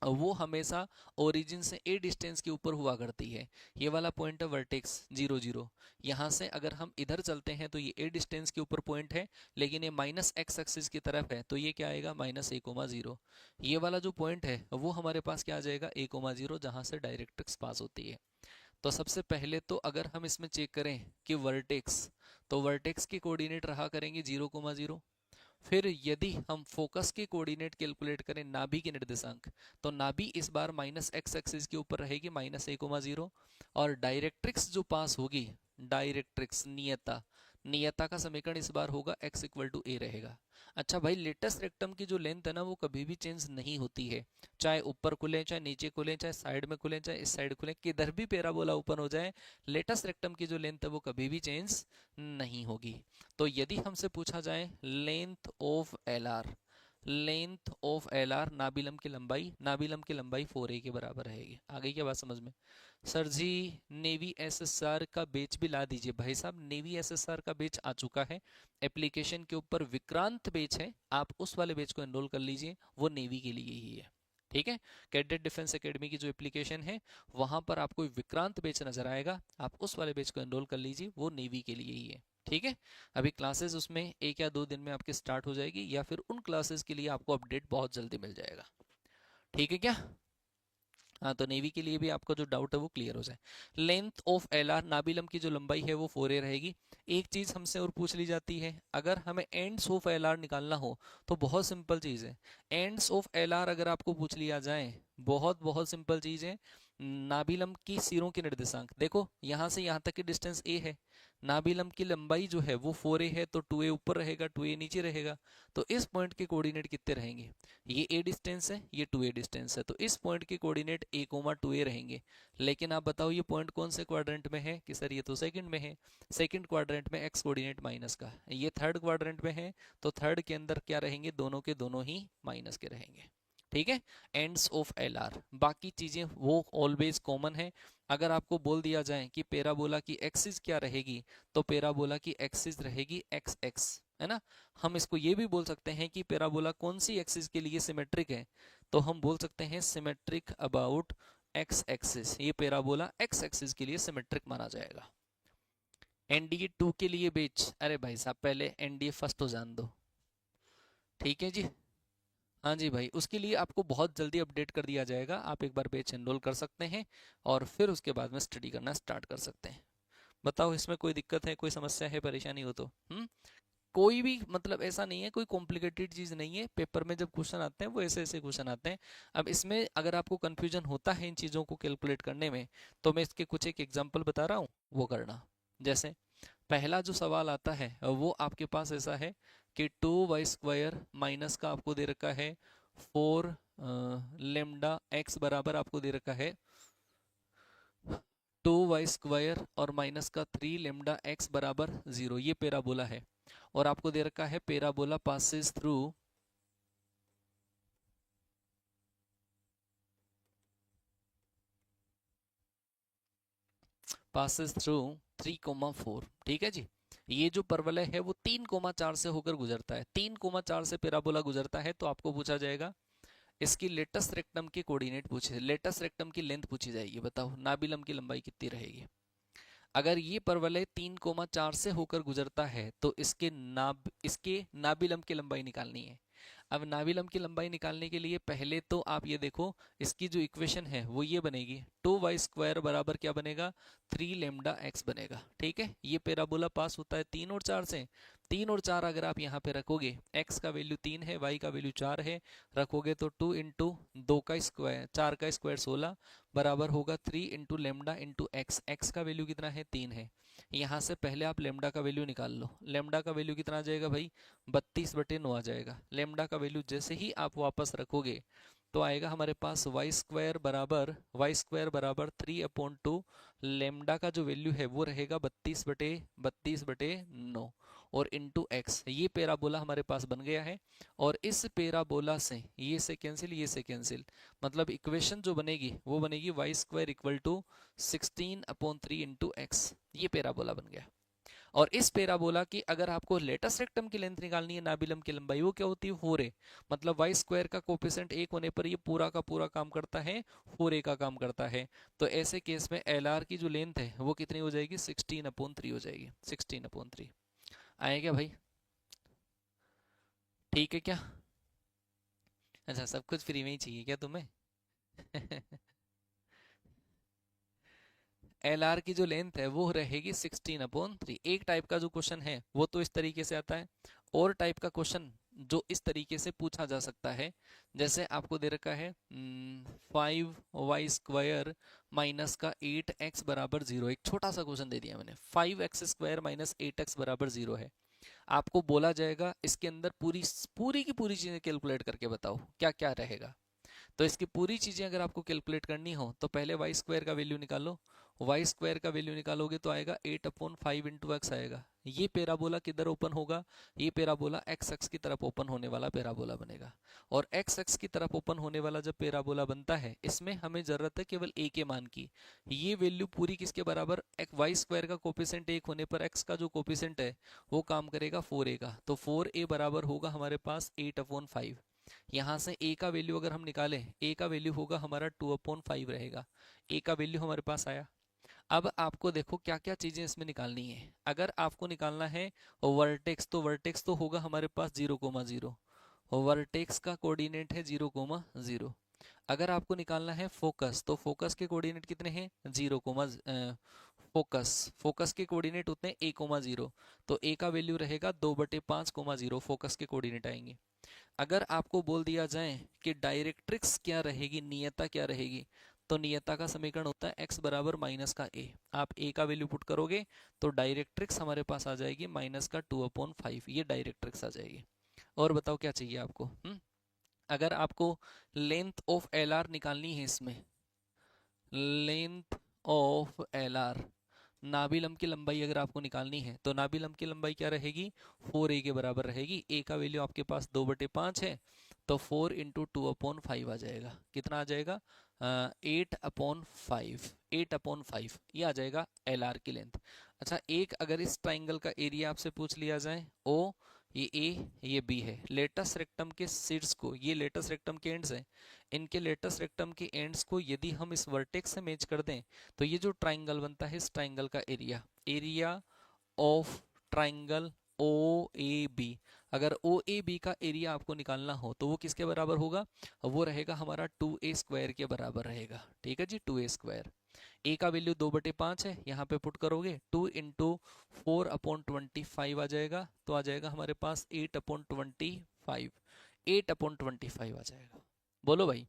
वो हमेशा ओरिजिन से ए डिस्टेंस के ऊपर हुआ करती है। ये वाला पॉइंट है वर्टेक्स 0 0, यहाँ से अगर हम इधर चलते हैं तो ये ए डिस्टेंस के ऊपर पॉइंट है, लेकिन ये माइनस एक्स एक्सिस की तरफ है, तो ये क्या आएगा, -a,0। ये वाला जो पॉइंट है वो हमारे पास क्या आ जाएगा, a,0, जहाँ से डायरेक्ट्रिक्स पास होती है। तो सबसे पहले तो अगर हम इसमें चेक करें कि वर्टेक्स, तो वर्टेक्स के कोऑर्डिनेट रहा करेंगे 0,0। फिर यदि हम फोकस के कोऑर्डिनेट कैलकुलेट करें नाभि के निर्देशांक, तो नाभि इस बार माइनस एक्स एक्सिस के ऊपर रहेगी -a,0, और डायरेक्ट्रिक्स जो पास होगी, डायरेक्ट्रिक्स नियता, नियता का समीकरण इस बार होगा x इक्वल टू a रहेगा। अच्छा भाई, लेटेस्ट रेक्टम की जो लेंथ है ना वो कभी भी चेंज नहीं होती है, चाहे ऊपर खुले, चाहे नीचे खुले, चाहे साइड में खुले, चाहे इस साइड खुले, किधर भी पैराबोला ओपन हो जाए, लेटेस्ट रेक्टम की जो लेंथ है वो कभी भी चेंज नहीं होगी। तो यदि हमसे पूछा जाए length of L R, length of L R नाबिलम की लंबाई, नाबिलम की लंबाई 4a के बराबर रहेगी। आ गई क्या बात समझ में? सर जी नेवी एसएसआर का बैच भी ला दीजिए। भाई साहब नेवी एसएसआर का बैच आ चुका है, एप्लीकेशन के ऊपर विक्रांत बैच है, आप उस वाले बैच को एनरोल कर लीजिए, वो नेवी के लिए ही है। ठीक है, कैडेट डिफेंस एकेडमी की जो एप्लीकेशन है वहां पर आपको विक्रांत बैच नजर आएगा, आप उस वाले बैच को एनरोल कर लीजिए, वो नेवी के लिए ही है। ठीक है, अभी क्लासेस उसमें 1 या 2 दिन में आपके स्टार्ट हो जाएगी, या फिर उन क्लासेस के लिए आपको अपडेट बहुत जल्दी मिल जाएगा। ठीक है क्या? हाँ, तो नेवी के लिए भी आपका जो डाउट है वो क्लियर हो जाए। लेंथ ऑफ एल आर, नाबिलम की जो लंबाई है वो 4a रहेगी। एक चीज हमसे और पूछ ली जाती है, अगर हमें एंड्स ऑफ एल आर निकालना हो तो बहुत सिंपल चीज है, एंड्स ऑफ एल आर अगर आपको पूछ लिया जाए, बहुत बहुत सिंपल चीज है, नाबिलम की सिरों के निर्देशांक देखो, यहां से यहां तक की डिस्टेंस a है, नाबिलम की लंबाई जो है वो 4a है, तो 2a ऊपर रहेगा, 2a नीचे रहेगा, तो इस पॉइंट के कोऑर्डिनेट कितने रहेंगे? ये a डिस्टेंस है, ये 2a डिस्टेंस है, तो इस पॉइंट के कोऑर्डिनेट a,2a रहेंगे। लेकिन आप बताओ ये पॉइंट कौन से क्वाड्रेंट में है? कि सर ये तो सेकंड में है, सेकंड क्वाड्रेंट में x कोऑर्डिनेट माइनस का, ये थर्ड क्वाड्रेंट में है, तो थर्ड के अंदर क्या रहेंगे? दोनों के दोनों ही माइनस के रहेंगे। ठीक है, एंड्स ऑफ एल आर, बाकी चीजें वो ऑलवेज कॉमन है। अगर आपको बोल दिया जाए कि पैराबोला की एक्सिस क्या रहेगी, तो पैराबोला की एक्सिस रहेगी एक्स एक्स, है ना। हम इसको ये भी बोल सकते हैं कि पैराबोला कौन सी एक्सिस के लिए सिमेट्रिक है, तो हम बोल सकते हैं सिमेट्रिक अबाउट एक्स एक्सिस, ये पैराबोला एक्स एक्सिस के लिए सिमेट्रिक माना जाएगा। एनडीए 2 के लिए बेच, अरे भाई साहब पहले एनडीए फर्स्ट हो जान दो। ठीक है जी, हाँ जी भाई, उसके लिए आपको बहुत जल्दी अपडेट कर दिया जाएगा, आप एक बार बैच एनरोल कर सकते हैं और फिर उसके बाद में स्टडी करना स्टार्ट कर सकते हैं। बताओ इसमें कोई दिक्कत है, कोई समस्या है, परेशानी हो तो? कोई भी मतलब ऐसा नहीं है, कोई कॉम्प्लिकेटेड चीज नहीं है, पेपर में जब क्वेश्चन आते हैं वो ऐसे ऐसे क्वेश्चन आते हैं। अब इसमें अगर आपको कंफ्यूजन होता है इन चीजों को कैलकुलेट करने में, तो मैं इसके कुछ एक एग्जांपल बता रहा हूँ, वो करना। जैसे पहला जो सवाल आता है वो आपके पास ऐसा है कि 2y² माइनस का आपको दे रखा है 4 लेमडा x बराबर आपको दे रखा है 2y² और माइनस का 3 लेमडा x बराबर 0, ये पैराबोला है। और आपको दे रखा है parabola passes through passes through 3,4। ठीक है जी, ये जो परवलय है वो 3,4 से होकर गुजरता है, 3,4 से पैराबोला गुजरता है, तो आपको पूछा जाएगा इसकी लेटेस्ट रेक्टम के कोऑर्डिनेट पूछे, लेटेस्ट रेक्टम की लेंथ पूछी जाएगी, बताओ नाबिलम की लंबाई कितनी रहेगी। अगर ये परवलय 3,4 से होकर गुजरता है तो इसके नाबिलम की लंबाई निकालनी है। अब नाबिलम की लंबाई निकालने के लिए पहले तो आप ये देखो, इसकी जो इक्वेशन है वो ये बनेगी, 2y² बराबर क्या बनेगा? 3 लेमडा x बनेगा। ठीक है, ये पैराबोला पास होता है 3 और 4 से, 3 और 4 अगर आप यहाँ पे रखोगे, x का वैल्यू 3 है, y का वैल्यू 4 है, रखोगे तो 2 इंटू 2 का स्क्वायर, 4 का स्क्वायर 16 बराबर होगा 3 into lambda into x, x का वैल्यू कितना है? 3 है। यहाँ से पहले आप लेमडा का वैल्यू निकाल लो, लेमडा का वैल्यू कितना आ जाएगा भाई? 32/9 आ जाएगा। लेमडा का वैल्यू जैसे ही आप वापस रखोगे तो आएगा हमारे पास y² बराबर 3/2, लेमडा का जो वैल्यू है वो रहेगा 32/9 और इंटू एक्स, ये पैराबोला हमारे पास बन गया है। और इस पैराबोला से ये से कैंसिल, ये से कैंसिल, मतलब इक्वेशन जो बनेगी वो बनेगी y² equal to 16/3 into x, ये पैराबोला बन गया। और इस पैराबोला की अगर आपको लेटेस्ट रेक्टम की लेंथ निकालनी है, नाबिलम की लंबाई, वो क्या होती है? 4a, मतलब y² का कोफिशिएंट 1 होने पर ये पूरा का पूरा काम करता है, 4a का काम करता है। तो ऐसे केस में LR की जो लेंथ है वो कितनी हो जाएगी? 16/3 हो जाएगी, 16/3। आए क्या भाई? ठीक है क्या? अच्छा, सब कुछ फ्री में ही चाहिए क्या तुम्हें? एल आर की जो लेंथ है वो रहेगी 16/3। एक टाइप का जो क्वेश्चन है वो तो इस तरीके से आता है, और टाइप का क्वेश्चन जो इस तरीके से पूछा जा सकता है। जैसे आपको दे रखा है 5y² माइनस का 8x बराबर 0। एक छोटा सा क्वेश्चन दे दिया मैंने, 5x² माइनस 8x बराबर 0 है। आपको बोला जाएगा इसके अंदर पूरी पूरी की पूरी चीजें कैलकुलेट करके बताओ क्या क्या रहेगा। तो इसकी पूरी चीजें अगर आपको कैलकुलेट करनी हो तो पहले y² का वैल्यू निकालो। y² का वैल्यू निकालोगे तो आएगा 8/5 इंटू एक्स आएगा। ये पैराबोला किधर ओपन होगा? ये पैराबोला एक्स एक्स की तरफ ओपन होने वाला पैराबोला बनेगा। और एक्स एक्स की तरफ ओपन होने वाला जब पैराबोला बनता है, इसमें हमें जरूरत है केवल a के मान की। ये वैल्यू पूरी किसके बराबर? y² का कोफिशिएंट 1 होने पर x का जो कोफिशिएंट है वो काम करेगा 4a का। तो 4a बराबर होगा हमारे पास 8/5। यहाँ से a का वैल्यू अगर हम निकालें, a का वैल्यू होगा हमारा 2/5 रहेगा। a का वैल्यू हमारे पास आया। अब आपको देखो क्या क्या चीजें इसमें निकालनी है। अगर आपको निकालना है वर्टेक्स, तो वर्टेक्स तो होगा हमारे पास 0,0। वर्टेक्स का कोऑर्डिनेट है 0,0। अगर आपको निकालना है फोकस, तो फोकस के कोऑर्डिनेट कितने हैं? 0, फोकस फोकस के कोऑर्डिनेट उतने a,0। तो a का वैल्यू रहेगा 2/5,0। फोकस के कोऑर्डिनेट आएंगे। अगर आपको बोल दिया जाए कि डायरेक्ट्रिक्स क्या रहेगी, नियता क्या रहेगी, तो नियता का समीकरण होता है x बराबर माइनस का a। आप a का वैल्यू पुट करोगे तो डायरेक्ट्रिक्स हमारे पास आ जाएगी माइनस का 2/5। ये डायरेक्ट्रिक्स आ जाएगी। और बताओ क्या चाहिए आपको? अगर आपको लेंथ ऑफ एल आर निकालनी है, इसमें लेंथ ऑफ एल आर, नाभिलंब की लंबाई अगर आपको निकालनी है तो नाभिलंब की लंबाई क्या रहेगी? 4a के बराबर रहेगी। a का वैल्यू आपके पास 2/5 है, तो 4 इंटू 2/5 आ जाएगा। कितना आ जाएगा? 8/5। 8/5 ये आ जाएगा एल आर की लेंथ। अच्छा, एक अगर इस ट्राइंगल का एरिया आपसे पूछ लिया जाए, ओ ये ए ये बी है, लेटस रेक्टम के शीर्ष को, ये लेटस रेक्टम के एंड्स हैं, इनके लेटस रेक्टम के एंड्स को यदि हम इस वर्टेक्स से मैच कर दें तो ये जो ट्राइंगल बनता है, इस ट्राइंगल का area, area of triangle O A B, अगर ओ ए बी का एरिया आपको निकालना हो तो वो किसके बराबर होगा? वो रहेगा हमारा 2a² के बराबर रहेगा। ठीक है जी, 2a²। a का वैल्यू 2/5 है, यहाँ पे पुट करोगे 2 इंटू 4/25 आ जाएगा। तो आ जाएगा हमारे पास 8/25। 8/25 आ जाएगा। बोलो भाई,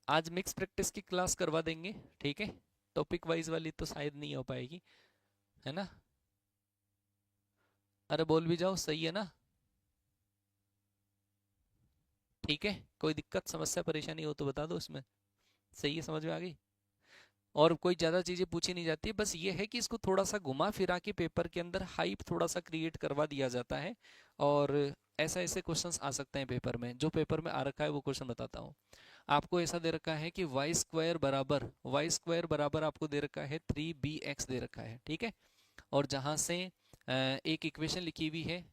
आज मिक्स प्रैक्टिस की क्लास करवा देंगे, ठीक है? टॉपिक वाइज वाली तो शायद नहीं हो पाएगी, है ना? अरे बोल भी जाओ, सही है ना? ठीक है, कोई दिक्कत समस्या परेशानी हो तो बता दो इसमें। सही है, समझ में आ गई? और कोई ज़्यादा चीज़ें पूछी नहीं जाती, बस ये है कि इसको थोड़ा सा घुमा फिरा के पेपर के अंदर हाइप थोड़ा सा क्रिएट करवा दिया जाता है। और ऐसा ऐसे क्वेश्चंस आ सकते हैं पेपर में। जो पेपर में आ रखा है वो क्वेश्चन बताता हूँ। आपको ऐसा दे रखा है कि y² बराबर आपको दे रखा है 3bx दे रखा है, ठीक है? और जहां से एक इक्वेशन लिखी हुई है,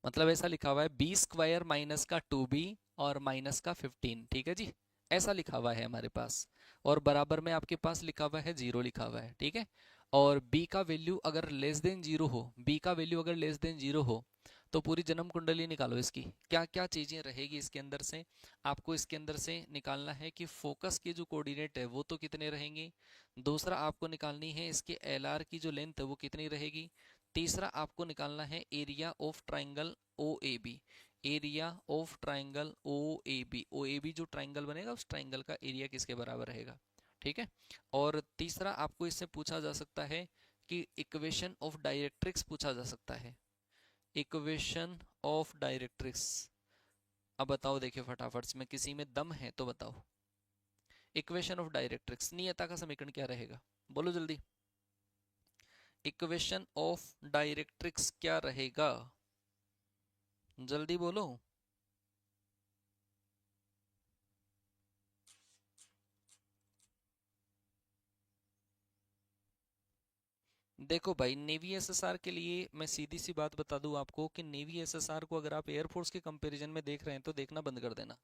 मतलब ऐसा लिखा हुआ है b² माइनस का 2b और माइनस का 15, ठीक है जी? ऐसा लिखा हुआ है हमारे पास। और बराबर में आपके पास लिखा हुआ है 0 लिखा हुआ है, ठीक है? और b का वैल्यू अगर लेस देन 0 हो, b का वैल्यू अगर लेस देन 0 हो तो पूरी जन्म कुंडली निकालो इसकी, क्या क्या चीजें रहेगी इसके अंदर से। आपको इसके अंदर से निकालना है कि फोकस के जो कोऑर्डिनेट है वो तो कितने रहेंगे। दूसरा आपको निकालनी है इसके एल आर की जो लेंथ है वो कितनी रहेगी। तीसरा आपको निकालना है area of triangle O A B, area of triangle O A B. O A B जो ट्राइंगल बनेगा उस ट्राइंगल का एरिया किसके बराबर रहेगा, ठीक है? और तीसरा आपको इससे पूछा जा सकता है कि इक्वेशन ऑफ डायरेक्ट्रिक्स पूछा जा सकता है। इक्वेशन ऑफ डायरेक्ट्रिक्स, अब बताओ, देखिए फटाफट से, में किसी में दम है तो बताओ। इक्वेशन ऑफ डायरेक्ट्रिक्स, नियता का समीकरण क्या रहेगा? बोलो जल्दी। इक्वेशन ऑफ डायरेक्ट्रिक्स क्या रहेगा? जल्दी बोलो। देखो भाई, नेवी एसएसआर के लिए मैं सीधी सी बात बता दूं आपको कि नेवी एसएसआर को अगर आप एयरफोर्स के कंपैरिजन में देख रहे हैं तो देखना बंद कर देना,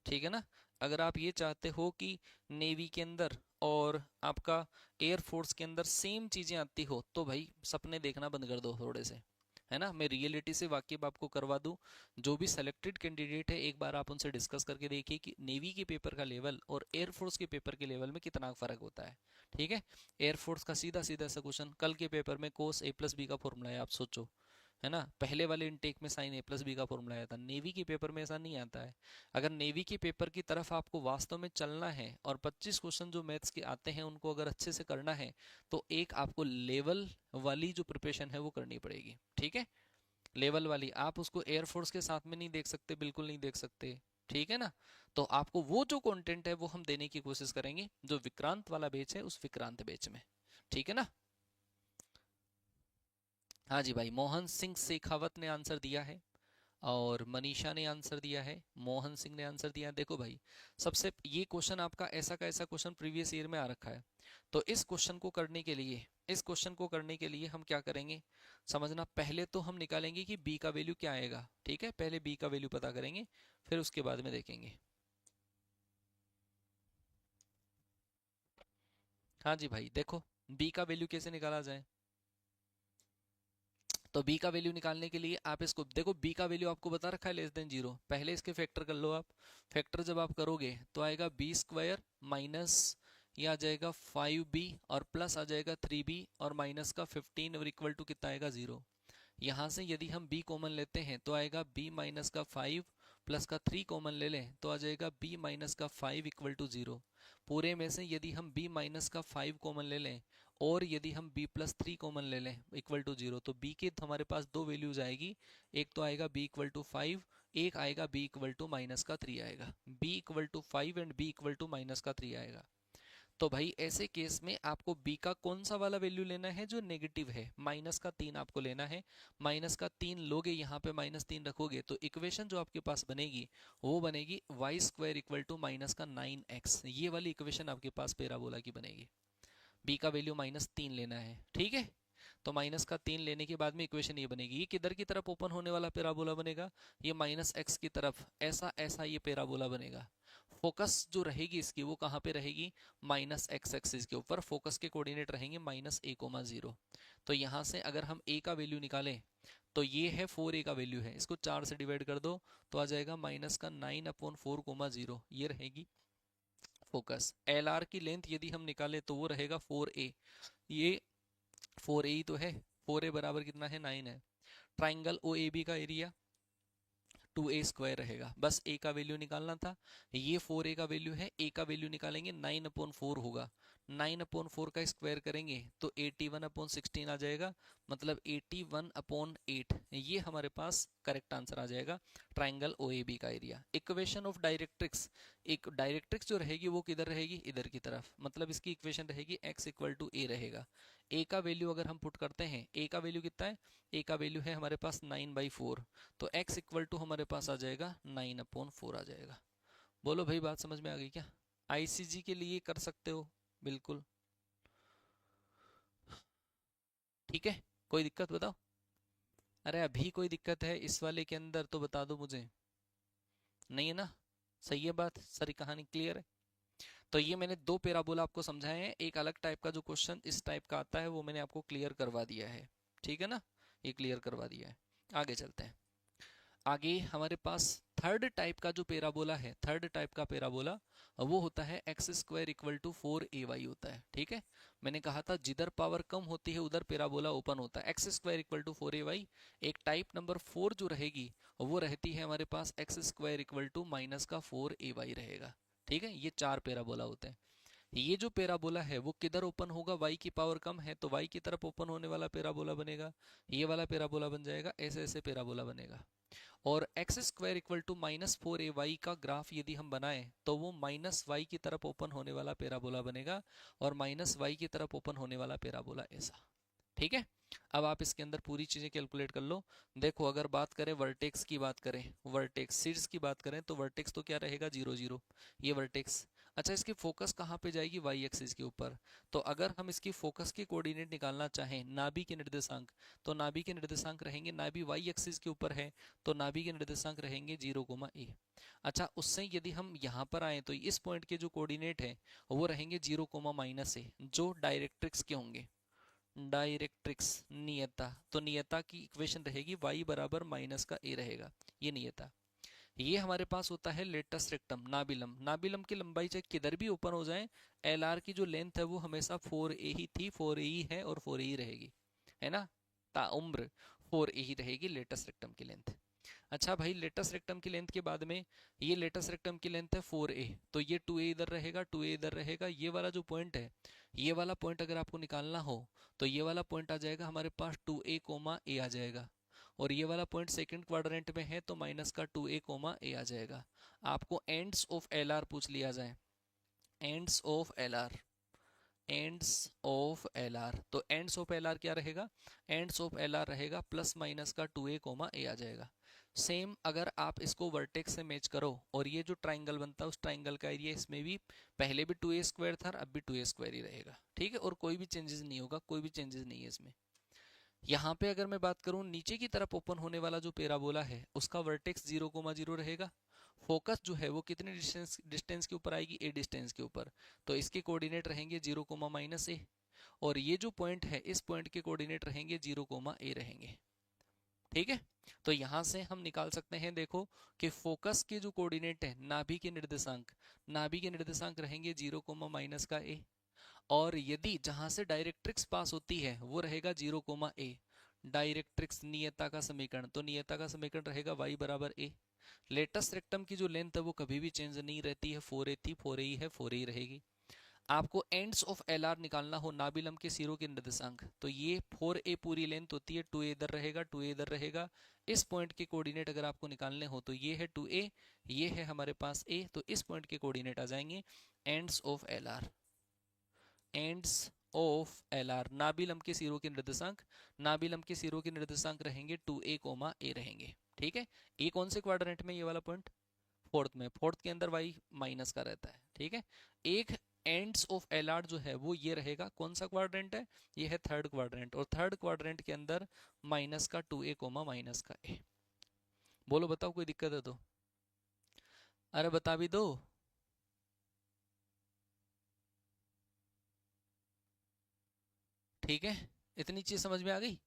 ठीक है ना? अगर आप ये चाहते हो कि नेवी के अंदर और आपका एयरफोर्स के अंदर सेम चीजें आती हो तो भाई सपने देखना बंद कर दो थोड़े से, है ना। मैं रियलिटी से वाकिफ आपको करवा दूं, जो भी सेलेक्टेड कैंडिडेट है एक बार आप उनसे डिस्कस करके देखिए कि नेवी के पेपर का लेवल और एयरफोर्स के पेपर के लेवल में कितना फर्क होता है। ठीक है, एयरफोर्स का सीधा सीधा सा क्वेश्चन कल के पेपर में कोस ए प्लस बी का फॉर्मूला है, आप सोचो, है ना। पहले वाले इनटेक में साइन ए प्लस बी का फॉर्मूला आया था, नेवी के पेपर में ऐसा नहीं आता है। अगर नेवी के पेपर की तरफ आपको वास्तव में चलना है और 25 क्वेश्चन जो मैथ्स के आते हैं उनको अगर अच्छे से करना है, तो एक आपको लेवल वाली जो प्रिपरेशन है वो करनी पड़ेगी। ठीक है, लेवल वाली, आप उसको एयरफोर्स के साथ में नहीं देख सकते, बिल्कुल नहीं देख सकते। ठीक है ना। तो आपको वो जो कंटेंट है वो हम देने की कोशिश करेंगे जो विक्रांत वाला बैच है उस विक्रांत बैच में। ठीक है ना। हाँ जी भाई, मोहन सिंह शेखावत ने आंसर दिया है और मनीषा ने आंसर दिया है, मोहन सिंह ने आंसर दिया है। देखो भाई, सबसे ये क्वेश्चन आपका ऐसा का ऐसा क्वेश्चन प्रीवियस ईयर में आ रखा है। तो इस क्वेश्चन को करने के लिए, इस क्वेश्चन को करने के लिए हम क्या करेंगे समझना, पहले तो हम निकालेंगे कि बी का वैल्यू क्या आएगा। ठीक है, पहले बी का वैल्यू पता करेंगे, फिर उसके बाद में देखेंगे। हाँ जी भाई, देखो बी का वैल्यू कैसे निकाला जाए। तो बी का वैल्यू निकालने के लिए आप इसको देखो, बी का वैल्यू आपको बता रखा है लेस देन जीरो, पहले इसके फैक्टर कर लो आप। फैक्टर जब आप करोगे तो आएगा बी स्क्वायर माइनस, ये आ जाएगा 5b और प्लस आ जाएगा 3b और माइनस का 15 और इक्वल टू कितना आएगा 0। यहाँ से यदि हम b कॉमन लेते हैं तो आएगा b माइनस का 5 प्लस का 3 कॉमन ले लें तो आ जाएगा b माइनस का 5 इक्वल टू 0। पूरे में से यदि हम b माइनस का 5 कॉमन ले लें और यदि हम b प्लस 3 कॉमन ले लें इक्वल टू 0, तो b के हमारे पास दो वैल्यूज आएगी। एक तो आएगा b इक्वल टू 5, एक आएगा b इक्वल टू माइनस का 3 आएगा। b equal to 5 and b equal to minus का 3 आएगा। तो भाई ऐसे केस में आपको b का कौन सा वाला वैल्यू लेना है जो नेगेटिव है, माइनस का 3 आपको लेना है। माइनस का 3 लोगे, यहाँ पे माइनस 3 रखोगे तो इक्वेशन जो आपके पास बनेगी वो बनेगी y square equal to minus का 9x। ये वाली इक्वेशन आपके पास पैराबोला की बनेगी। b का वैल्यू -3 लेना है। ठीक है, तो माइनस का 3 लेने के बाद में इक्वेशन ये बनेगी, ये किधर की तरफ ओपन होने वाला पैराबोला बनेगा, ये -x की तरफ, ऐसा ऐसा ये पैराबोला बनेगा। फोकस जो रहेगी इसकी वो कहाँ पे रहेगी, -x एक्सिस के ऊपर। फोकस के कोऑर्डिनेट रहेंगे -a,0। तो यहाँ से अगर हम a का वैल्यू निकालें तो ये है 4a का वैल्यू है, इसको 4 से डिवाइड कर दो तो आ जाएगा माइनस का 9/4,0। ये रहेगी फोकस। एल आर की लेंथ यदि हम निकाले तो वो रहेगा 4a, ये 4a ही तो है, 4a बराबर कितना है 9 है। ट्राइंगल ओ ए बी का एरिया 2a स्क्वायर रहेगा, बस a का वैल्यू निकालना था। ये 4a का वैल्यू है, a का वैल्यू निकालेंगे 9/4 होगा, 9/4 का स्क्वायर करेंगे तो 81/16 आ जाएगा, मतलब 81/8। ये हमारे पास करेक्ट आंसर आ जाएगा ट्राइंगल ओ ए बी का एरिया। इक्वेशन ऑफ डायरेक्ट्रिक्स, एक डायरेक्ट्रिक्स जो रहेगी वो किधर रहेगी, इधर की तरफ, मतलब इसकी इक्वेशन रहेगी x इक्वल टू ए रहेगा। a का वैल्यू अगर हम पुट करते हैं, a का वैल्यू कितना है, a का वैल्यू है हमारे पास 9/4, तो x इक्वल टू हमारे पास आ जाएगा 9/4 आ जाएगा। बोलो भाई, बात समझ में आ गई क्या। आईसीजी के लिए कर सकते हो बिल्कुल। ठीक है, कोई दिक्कत बताओ। अरे अभी कोई दिक्कत है इस वाले के अंदर तो बता दो मुझे, नहीं है ना। सही है बात, सारी कहानी क्लियर है। तो ये मैंने दो पैराबोला आपको समझाए हैं, एक अलग टाइप का जो क्वेश्चन इस टाइप का आता है वो मैंने आपको क्लियर करवा दिया है। ठीक है ना, ये क्लियर करवा दिया है। आगे चलते हैं। आगे हमारे पास थर्ड टाइप का जो पैराबोला है, थर्ड टाइप का पैराबोला वो होता है x square equal to 4ay होता है। ठीक है, मैंने कहा था जिधर पावर कम होती है उधर पैराबोला ओपन होता है। X square equal to 4ay, एक टाइप नंबर 4 जो रहेगी वो रहती है हमारे पास x square equal to minus का 4ay रहेगा। ठीक है, ये चार पैराबोला होते हैं। ये जो पैराबोला है वो किधर ओपन होगा, y की पावर कम है तो y की तरफ ओपन होने वाला पैराबोला बनेगा, ये वाला पैराबोला बन जाएगा, ऐसे ऐसे पैराबोला बनेगा। और x square equal to -4ay का ग्राफ यदि हम बनाएं तो वो -y की तरफ ओपन होने वाला पैराबोला बनेगा और -y की तरफ ओपन होने वाला पैराबोला ऐसा। ठीक है, अब आप इसके अंदर पूरी चीजें कैलकुलेट कर लो। देखो अगर बात करें वर्टेक्स की, बात करें वर्टेक्स शीर्ष की बात करें तो वर्टेक्स तो क्या रहेगा 0 0, ये वर्टेक्स। अच्छा, इसकी फोकस कहाँ पे जाएगी, वाई एक्सिस के ऊपर। तो अगर हम इसकी फोकस के कोऑर्डिनेट निकालना चाहें, नाभि के निर्देशांक, तो नाभि के निर्देशांक रहेंगे, नाभि वाई एक्सिस के ऊपर है तो नाभि के निर्देशांक रहेंगे 0, अच्छा, उससे यदि हम यहाँ पर आए तो इस पॉइंट के जो कोऑर्डिनेट है वो रहेंगे 0, -a, जो डायरेक्ट्रिक्स के होंगे, डायरेक्ट्रिक्स नियता, तो नियता की इक्वेशन रहेगी y बराबर माइनस का a रहेगा, ये नियता। ये हमारे पास होता है लेटस रेक्टम, नाबिलम। नाबिलम की लंबाई चाहे किधर भी ओपन हो जाए, एल आर की जो लेंथ है वो हमेशा 4a ही थी, 4a ही है और 4a ही रहेगी, है ना, ताउम्र 4a ही रहेगी लेटस रेक्टम की लेंथ। अच्छा भाई, लेटस रेक्टम की लेंथ के बाद में ये लेटस रेक्टम की लेंथ है 4a, तो ये 2a इधर रहेगा, 2a इधर रहेगा। ये वाला जो पॉइंट है, ये वाला पॉइंट अगर आपको निकालना हो तो ये वाला पॉइंट आ जाएगा हमारे पास 2a कोमा a आ जाएगा, और ये वाला पॉइंट सेकंड क्वाड्रेंट में है तो माइनस का 2a कोमा a आ जाएगा। आपको एंड्स ऑफ एल आर पूछ लिया जाए, ends of L R, ends of L are, तो एंड्स ऑफ एल आर क्या रहेगा, एंड्स ऑफ एल आर रहेगा प्लस माइनस का 2a कोमा a आ जाएगा। सेम अगर आप इसको वर्टेक्स से मैच करो और ये जो ट्राइंगल बनता है उस ट्राइंगल का एरिया इसमें भी पहले भी 2a स्क्वायर था, अब भी 2a स्क्वायर ही रहेगा, ठीक है, और कोई भी चेंजेस नहीं होगा, कोई भी चेंजेस नहीं है इसमें। यहाँ पे अगर मैं बात करूं नीचे की तरफ ओपन होने वाला जो पेराबोला है उसका वर्टेक्स 0,0 रहेगा। फोकस जो है वो कितने डिस्टेंस डिस्टेंस के ऊपर आएगी, ए डिस्टेंस के ऊपर, तो इसके कोऑर्डिनेट रहेंगे 0,-a, और ये जो पॉइंट है इस पॉइंट के कोऑर्डिनेट रहेंगे 0,a रहेंगे, ठीक है। तो यहां से हम निकाल सकते हैं, देखो कि फोकस के जो कोऑर्डिनेट है नाभि के निर्देशांक, नाभि के निर्देशांक रहेंगे 0,-a, और यदि जहां से डायरेक्ट्रिक्स पास होती है वो रहेगा 0,a, डायरेक्ट्रिक्स नियता का समीकरण, तो नियता का समीकरण रहेगा y बराबर a। लेटस रेक्टम की जो लेंथ है वो कभी भी चेंज नहीं रहती है, 4a थी, 4a ही है, 4a ही रहेगी। आपको एंड्स ऑफ एल आर निकालना हो, नाबिलम के सिरों के निर्देशांक, तो ये 4a पूरी लेंथ होती है, 2a इधर रहेगा, 2a इधर रहेगा। इस पॉइंट के कोऑर्डिनेट अगर आपको निकालने हो तो ये है 2a, ये है हमारे पास a, तो इस पॉइंट के कोऑर्डिनेट आ जाएंगे ends of L R, ends of L R, नाबिलम के सिरों के निर्देशांक, नाबिलम के सिरों के निर्देशांक रहेंगे 2a कोमा a रहेंगे, ठीक है। ए कौन से क्वाड्रेंट में, ये वाला पॉइंट फोर्थ में, फोर्थ के अंदर y माइनस का रहता है, ठीक है। एक एंड्स ऑफ एल आर जो है वो ये रहेगा, कौन सा क्वाड्रेंट है, ये है थर्ड क्वाड्रेंट, और थर्ड क्वाड्रेंट के अंदर माइनस का 2a कोमा माइनस का a। बोलो बताओ कोई दिक्कत है तो, अरे बता भी दो। ठीक है, इतनी चीज समझ में आ गई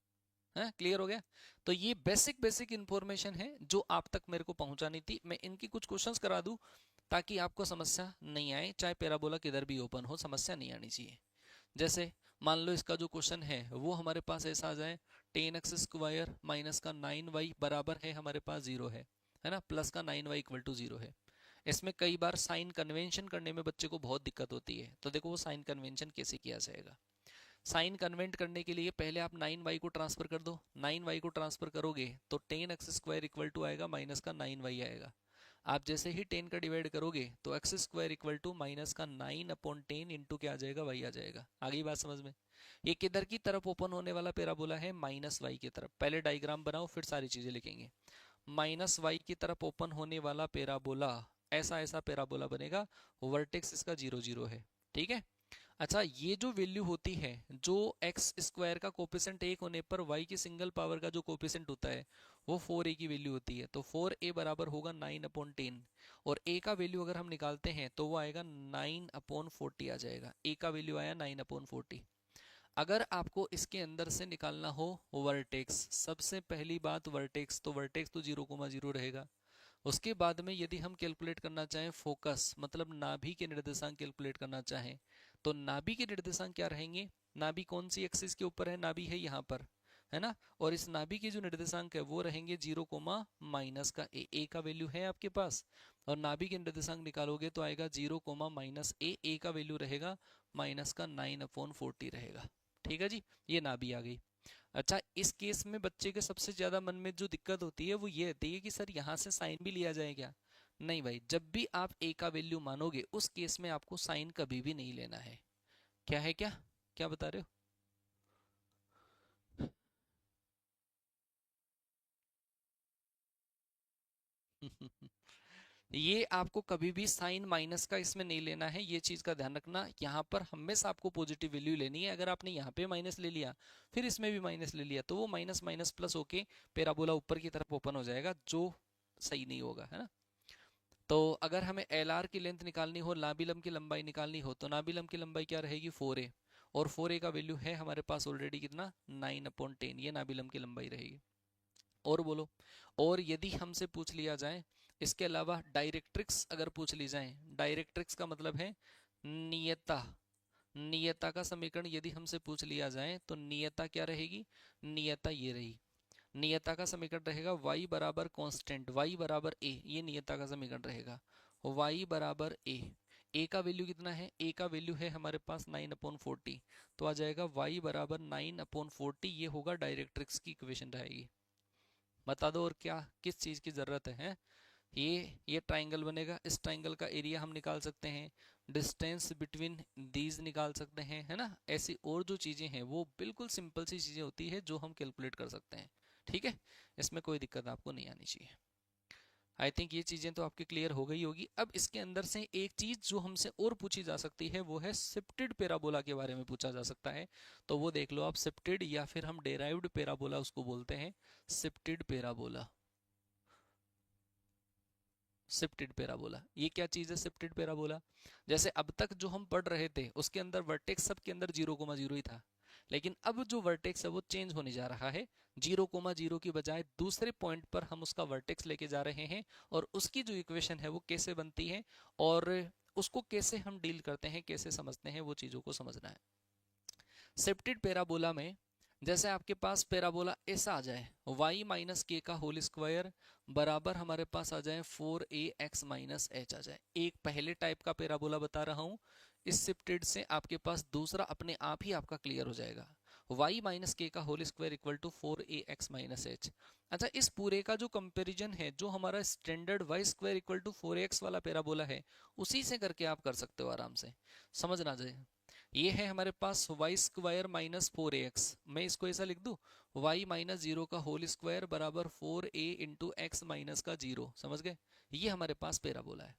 है, क्लियर हो गया। तो ये बेसिक बेसिक इंफॉर्मेशन है जो आप तक मेरे को पहुंचानी थी, मैं इनकी कुछ क्वेश्चंस करा दूं ताकि आपको समस्या नहीं आए, चाहे पैराबोला किधर भी ओपन हो समस्या नहीं आनी चाहिए। जैसे मान लो इसका जो क्वेश्चन है वो हमारे पास ऐसा आ जाए, 10x² माइनस का 9y बराबर है हमारे पास 0 है ना, प्लस का 9y इक्वल टू 0 है। इसमें कई बार साइन कन्वेंशन करने में बच्चे को बहुत दिक्कत होती है, तो देखो वो साइन कन्वेंशन कैसे किया जाएगा। साइन कन्वेंट करने के लिए पहले आप 9y को ट्रांसफर कर दो, 9y को ट्रांसफर करोगे तो 10x² इक्वल टू आएगा माइनस का 9y आएगा। आप जैसे ही 10 का डिवाइड करोगे तो x² इक्वल टू माइनस का 9/10 इंटू क्या आ जाएगा, y आ जाएगा। आगे बात समझ में, ये किधर की तरफ ओपन होने वाला पैराबोला है, -y की तरफ। पहले डायग्राम बनाओ फिर सारी चीजें लिखेंगे। -y की तरफ ओपन होने वाला पैराबोला, ऐसा ऐसा पैराबोला बनेगा, वर्टेक्स इसका 0,0 है, ठीक है। अच्छा, ये जो वैल्यू होती है, जो x² का कोफिशिएंट 1 होने पर y की सिंगल पावर का जो कोफिशिएंट होता है वो 4a की वैल्यू होती है, तो 4a बराबर होगा 9/10, और a का वैल्यू अगर हम निकालते हैं तो वो आएगा 9/40 आ जाएगा, a का वैल्यू आया 9/40। अगर आपको इसके अंदर से निकालना हो वर्टेक्स, सबसे पहली बात वर्टेक्स, तो वर्टेक्स तो 0,0 रहेगा। उसके बाद में यदि हम कैलकुलेट करना चाहें फोकस, मतलब नाभि के निर्देशांक कैलकुलेट करना चाहें, तो नाभि के निर्देशांक क्या रहेंगे, नाभि कौन सी एक्सिस के ऊपर है, नाभि है यहाँ पर, है ना, और इस नाभि के जो निर्देशांक है वो रहेंगे 0 कोमा माइनस का a का वैल्यू है आपके पास, और नाभि के निर्देशांक निकालोगे तो आएगा 0 कोमा माइनस a का वैल्यू रहेगा माइनस का 9/40 रहेगा, ठीक है जी, ये नाभि आ गई। अच्छा, इस केस में बच्चे के सबसे ज्यादा मन में जो दिक्कत होती है वो ये होती है कि सर यहाँ से साइन भी लिया जाए क्या, नहीं भाई, जब भी आप a का वैल्यू मानोगे उस केस में आपको साइन कभी भी नहीं लेना है। क्या है, क्या क्या बता रहे हो? ये आपको कभी भी साइन माइनस का इसमें नहीं लेना है, ये चीज का ध्यान रखना, यहाँ पर हमेशा आपको पॉजिटिव वैल्यू लेनी है। अगर आपने यहाँ पे माइनस ले लिया फिर इसमें भी माइनस ले लिया तो वो माइनस माइनस प्लस होके पैराबोला ऊपर की तरफ ओपन हो जाएगा, जो सही नहीं होगा, है ना। तो अगर हमें एल आर की लेंथ निकालनी हो, नाबिलम की लंबाई निकालनी हो, तो नाबिलम की लंबाई क्या रहेगी 4a, और 4a का वैल्यू है हमारे पास ऑलरेडी कितना 9/10, ये नाभिलम की लंबाई रहेगी। और बोलो, और यदि हमसे पूछ लिया जाए इसके अलावा डायरेक्ट्रिक्स अगर पूछ ली जाए, डायरेक्ट्रिक्स का मतलब है नियता, नियता का समीकरण यदि हमसे पूछ लिया जाए तो नियता क्या रहेगी, नियता ये रही, नियता का समीकरण रहेगा y बराबर कांस्टेंट, y बराबर a, ये नियता का समीकरण रहेगा, y बराबर a का वैल्यू कितना है, a का वैल्यू है हमारे पास 9/40, तो आ जाएगा y बराबर 9/40, ये होगा डायरेक्ट्रिक्स की इक्वेशन रहेगी। बता दो और क्या किस चीज की जरूरत है? ये ट्राइंगल बनेगा, इस ट्राइंगल का एरिया हम निकाल सकते हैं, डिस्टेंस बिटवीन दीज निकाल सकते हैं, है ना। ऐसी और जो चीजें हैं वो बिल्कुल सिंपल सी चीजें होती है जो हम कैलकुलेट कर सकते हैं, ठीक है, इसमें कोई दिक्कत आपको नहीं आनी चाहिए। आई थिंक ये चीजें तो आपकी क्लियर हो गई होगी। अब इसके अंदर से एक चीज जो हमसे और पूछी जा सकती है वो है शिफ्टेड पैराबोला के बारे में पूछा जा सकता है, तो वो देख लो आप, शिफ्टेड या फिर हम डेराइव्ड पैराबोला उसको बोलते हैं, शिफ्टेड पैराबोला, शिफ्टेड पैराबोला। ये क्या चीज है शिफ्टेड पैराबोला? जैसे अब तक जो हम पढ़ रहे थे उसके अंदर वर्टेक्स सबके अंदर 0,0 ही था, लेकिन अब जो वर्टेक्स है वो चेंज होने जा रहा है, 0,0 की बजाय दूसरे पॉइंट पर हम उसका वर्टेक्स लेके जा रहे हैं, और उसकी जो इक्वेशन है वो कैसे बनती है और उसको कैसे हम डील करते हैं, कैसे समझते हैं, वो चीजों को समझना है। शिफ्टेड पैराबोला में जैसे आपके पास पैराबोला ऐसा आ जाए, y माइनस के का होल स्क्वायर बराबर हमारे पास आ जाए 4ax माइनस एच आ जाए, एक पहले टाइप का पैराबोला बता रहा हूं। इस शिफ्टेड से आपके पास दूसरा अपने आप ही आपका क्लियर हो जाएगा, y माइनस के का whole square equal to 4ax minus h. अच्छा, इस पूरे का जो कंपैरिजन है, जो हमारा standard y square equal to 4ax वाला पैराबोला है, उसी से करके आप कर सकते हो आराम से, समझ ना जाए। ये है हमारे पास वाई स्क्वायर माइनस 4ax, मैं इसको ऐसा लिख दूं, y माइनस 0 का होल स्क्वायर बराबर 4a इंटू एक्स माइनस का 0, समझ गए, ये हमारे पास पैराबोला है।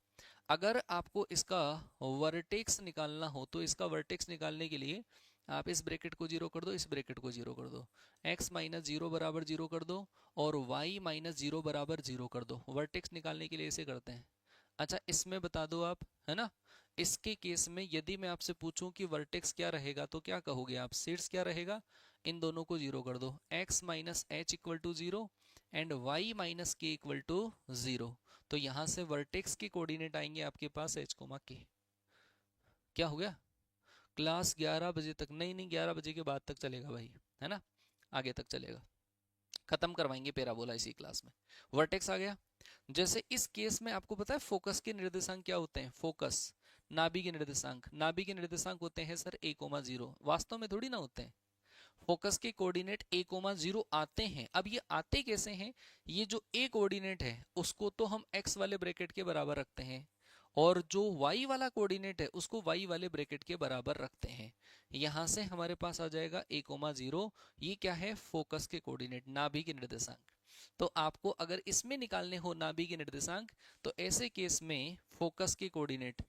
अगर आपको इसका वर्टेक्स निकालना हो तो इसका वर्टेक्स निकालने के लिए आप इस ब्रैकेट को 0 कर दो, इस ब्रैकेट को 0 कर दो, x माइनस 0 बराबर 0 कर दो और y माइनस 0 बराबर 0 कर दो, वर्टेक्स निकालने के लिए ऐसे करते हैं। अच्छा, इसमें बता दो आप, है ना, इसके केस में यदि मैं आपसे पूछूं कि वर्टेक्स क्या रहेगा तो क्या कहोगे आप, शीर्ष क्या रहेगा, इन दोनों को 0 कर दो, x minus h equal to 0 and y minus k equal to 0, तो यहां से वर्टेक्स के कोऑर्डिनेट आएंगे आपके पास h, k। क्या हो गया? क्लास 11 बजे तक नहीं, 11 बजे के बाद तक चलेगा भाई, है ना, आगे तक चलेगा, खत्म करवाएंगे पैराबोला इसी क्लास में। वर्टेक्स आ गया। जैसे इस केस में आपको पता है फोकस के निर्देशांक क्या होते हैं, फोकस नाभि के निर्देशांक, नाभि के निर्देशांक होते हैं सर a,0, वास्तव में थोड़ी ना होते हैं, फोकस के कोऑर्डिनेट a,0 आते हैं। अब ये आते कैसे हैं, ये जो a कोऑर्डिनेट है उसको तो हम x वाले ब्रैकेट के बराबर रखते हैं, और जो y वाला कोऑर्डिनेट है उसको y वाले ब्रैकेट के बराबर रखते हैं। यहां से हमारे पास आ जाएगा a,0, ये क्या है, फोकस के कोऑर्डिनेट, नाभि के निर्देशांक। तो आपको अगर इसमें निकालने हो नाभि के निर्देशांक, तो ऐसे केस में फोकस के कोऑर्डिनेट,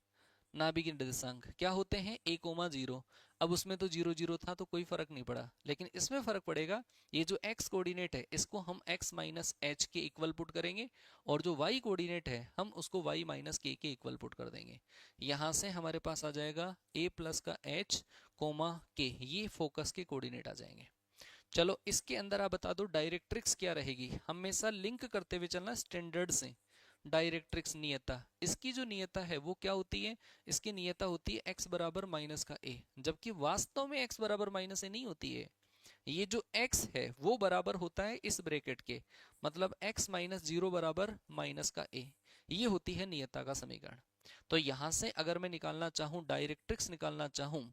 नाभि के निर्देशांक क्या होते हैं, a,0। अब उसमें तो 0 0 था तो कोई फर्क नहीं पड़ा, लेकिन इसमें फर्क पड़ेगा, ये जो x कोऑर्डिनेट है इसको हम x माइनस एच के इक्वल पुट करेंगे, और जो y कोऑर्डिनेट है हम उसको y minus k equal put कर देंगे। यहां से हमारे पास आ जाएगा a प्लस का h कोमा के, ये फोकस के कोऑर्डिनेट आ जाएंगे। चलो इसके अंदर आप बता दो डायरेक्ट्रिक्स क्या रहेगी, हमेशा लिंक करते हुए चलना स्टैंडर्ड से। डायरेक्ट्रिक्स नियता, इसकी जो नियता है वो क्या होती है, इसकी नियता होती है x बराबर माइनस का a, जबकि वास्तव में x बराबर माइनस a नहीं होती है, ये जो x है वो बराबर होता है इस ब्रैकेट के, मतलब x माइनस 0 बराबर माइनस का a, ये होती है नियता का समीकरण। तो यहां से अगर मैं निकालना चाहूं, डायरेक्ट्रिक्स निकालना चाहूं,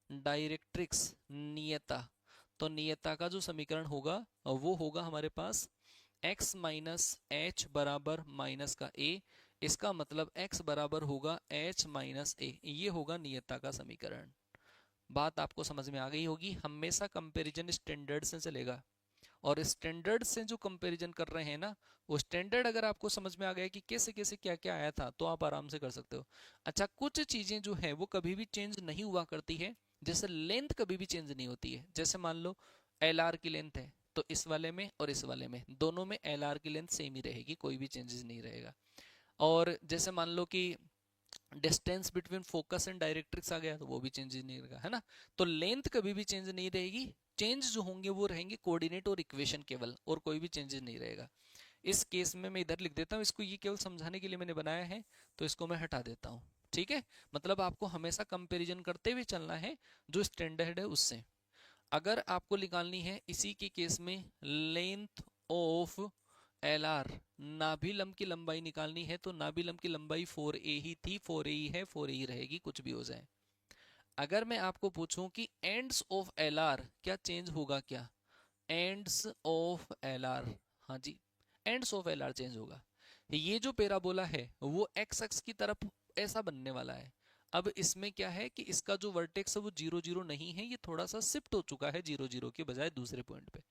डायरेक्ट्रिक्स नियता, तो नियता का जो समीकरण होगा वो होगा हमारे पास x माइनस एच बराबर माइनस का a, इसका मतलब x बराबर होगा h माइनस a, ये होगा नियता का समीकरण। बात आपको समझ में आ गई होगी, हमेशा कंपैरिजन स्टैंडर्ड से चलेगा, और स्टैंडर्ड से जो कंपैरिजन कर रहे हैं ना, वो स्टैंडर्ड अगर आपको समझ में आ गया कि कैसे कैसे क्या क्या आया था तो आप आराम से कर सकते हो। अच्छा, कुछ चीजें जो है वो कभी भी चेंज नहीं हुआ करती है, जैसे लेंथ कभी भी चेंज नहीं होती है, जैसे मान लो LR की लेंथ है तो इस वाले में और इस वाले में दोनों में LR की लेंथ सेम ही रहेगी, कोई भी चेंजेस नहीं रहेगा। और जैसे मान लो कि distance between focus and directrix आ गया तो वो भी चेंज नहीं रहेगा, है ना। तो लेंथ कभी भी चेंज नहीं रहेगी, चेंज जो होंगे वो रहेंगे कोऑर्डिनेट और इक्वेशन केवल, और कोई भी चेंजेस नहीं रहेगा। इस केस में मैं इधर लिख देता हूँ, इसको ये केवल समझाने के लिए मैंने बनाया है, तो इसको मैं हटा देता हूँ। ठीक है, मतलब आपको हमेशा कंपैरिजन करते हुए चलना है जो स्टैंडर्ड है उससे। अगर आपको निकालनी है इसी के केस में लेंथ ऑफ एल आर, नाभिलंब की लंबाई निकालनी है, तो नाभिलंब की लंबाई 4a ही थी, 4a ही है, 4a ही रहेगी, कुछ भी हो जाए। अगर मैं आपको पूछूं कि एंड्स ऑफ एल आर क्या चेंज होगा क्या, एंड्स ऑफ एल आर, हाँ जी, ends of L R change होगा। ये जो पैराबोला है वो एक्स एक्स की तरफ ऐसा बनने वाला है। अब इसमें क्या है कि इसका जो वर्टेक्स है वो 0 0 नहीं है, ये थोड़ा सा शिफ्ट हो चुका है 0 0 के बजाय दूसरे पॉइंट पे।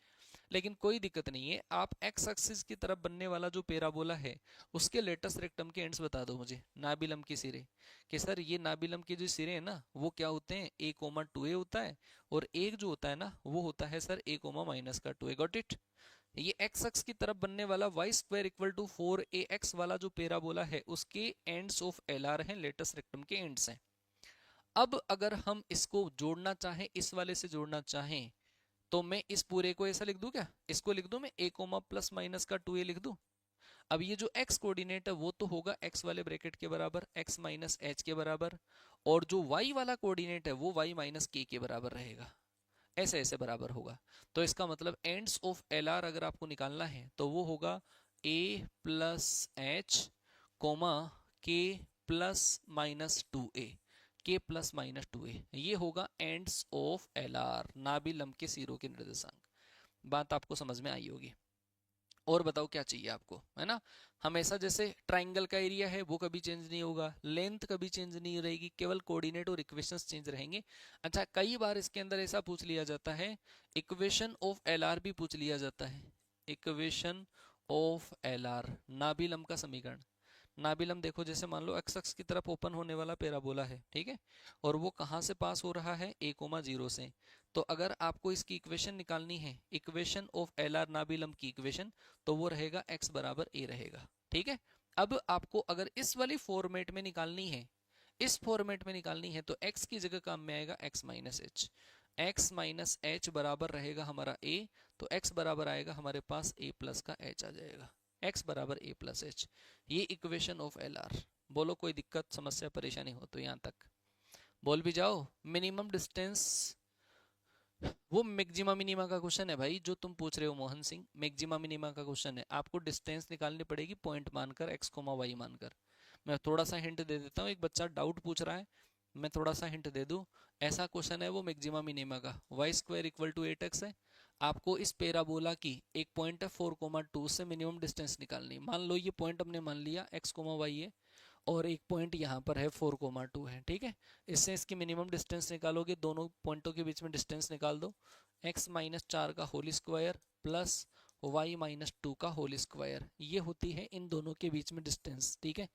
लेकिन कोई दिक्कत नहीं है, आप एक्स एक्सिस की तरफ बनने वाला जो पैराबोला है उसके लेटेस्ट रेक्टम के एंड्स बता दो मुझे, नाभिलंब के सिरे। कि सर ये नाभिलंब के जो सिरे हैं ना वो क्या होते हैं, a,2a होता है, और एक जो होता है ना वो होता है सर a,-2a। Got it. ये एक्स एक्स की तरफ बनने वाला Y square equal to 4ax वाला जो पैराबोला है उसके एंड्स ऑफ एल आर है, लेटेस्ट रेक्टम के एंड्स हैं। अब अगर हम इसको जोड़ना चाहें, इस वाले से जोड़ना चाहें, तो मैं इस पूरे को ऐसा लिख दूं क्या, इसको लिख दूं मैं a कोमा प्लस माइनस का 2a लिख दूं। अब ये जो x कोऑर्डिनेट है वो तो होगा x वाले ब्रैकेट के बराबर, x माइनस एच के बराबर, और जो y वाला कोऑर्डिनेट है वो y माइनस के बराबर रहेगा, ऐसे ऐसे बराबर होगा। तो इसका मतलब एंड्स ऑफ एल आर अगर आपको निकालना है तो वो होगा a प्लस एच कोमा के प्लस माइनस 2a, के प्लस माइनस 2a, ये होगा एंड्स ऑफ एल आर, नाभिलंब के सिरों के निर्देशांक। बात आपको समझ में आई होगी। और बताओ क्या चाहिए आपको, है ना। हमेशा जैसे ट्राइंगल का एरिया है वो कभी चेंज नहीं होगा, लेंथ कभी चेंज नहीं रहेगी, केवल कोऑर्डिनेट और इक्वेशंस चेंज रहेंगे। अच्छा, कई बार इसके अंदर ऐसा पूछ लिया जाता है, इक्वेशन ऑफ एल आर भी पूछ लिया जाता है। इक्वेशन ऑफ एल आर, नाभिलंब का समीकरण। नाभिलंब देखो, जैसे मान लो एक्स एक्स की तरफ ओपन होने वाला पैराबोला है, ठीक है, और वो कहाँ से पास हो रहा है, a,0 से। तो अगर आपको इसकी इक्वेशन निकालनी है, इक्वेशन ऑफ एल आर नाभिलंब की इक्वेशन, तो वो रहेगा x बराबर a रहेगा। ठीक है, अब आपको अगर इस वाली फॉर्मेट में निकालनी है, इस फॉर्मेट में निकालनी है, तो x की जगह काम में आएगा x minus H, x minus H बराबर रहेगा हमारा a, तो x बराबर आएगा हमारे पास a प्लस का h आ जाएगा, x बराबर a प्लस एच। ये इक्वेशन ऑफ एल आर। बोलो कोई दिक्कत समस्या परेशानी हो तो यहाँ तक बोल भी जाओ। मिनिमम डिस्टेंस, वो मैक्सिमा मिनिमा का क्वेश्चन है भाई जो तुम पूछ रहे हो मोहन सिंह, मैक्सिमा मिनिमा का क्वेश्चन है। आपको डिस्टेंस निकालनी पड़ेगी पॉइंट मानकर, x कोमा वाई मानकर। मैं थोड़ा सा हिंट दे देता हूँ, एक बच्चा डाउट पूछ रहा है, मैं थोड़ा सा हिंट दे दूं। ऐसा क्वेश्चन है वो मैक्सिमा मिनिमा का, y square equal to 8x है। आपको इस पैराबोला की एक पॉइंट है 4,2 से मिनिमम डिस्टेंस निकालनी। मान लो ये पॉइंट हमने मान लिया x कोमा वाई है, और एक पॉइंट यहाँ पर है 4,2 है, ठीक है। इससे इसकी मिनिमम डिस्टेंस निकालोगे, दोनों पॉइंटों के बीच में डिस्टेंस निकाल दो, x माइनस 4 का whole square plus y minus 2 का होल स्क्वायर, ये होती है इन दोनों के बीच में डिस्टेंस। ठीक है,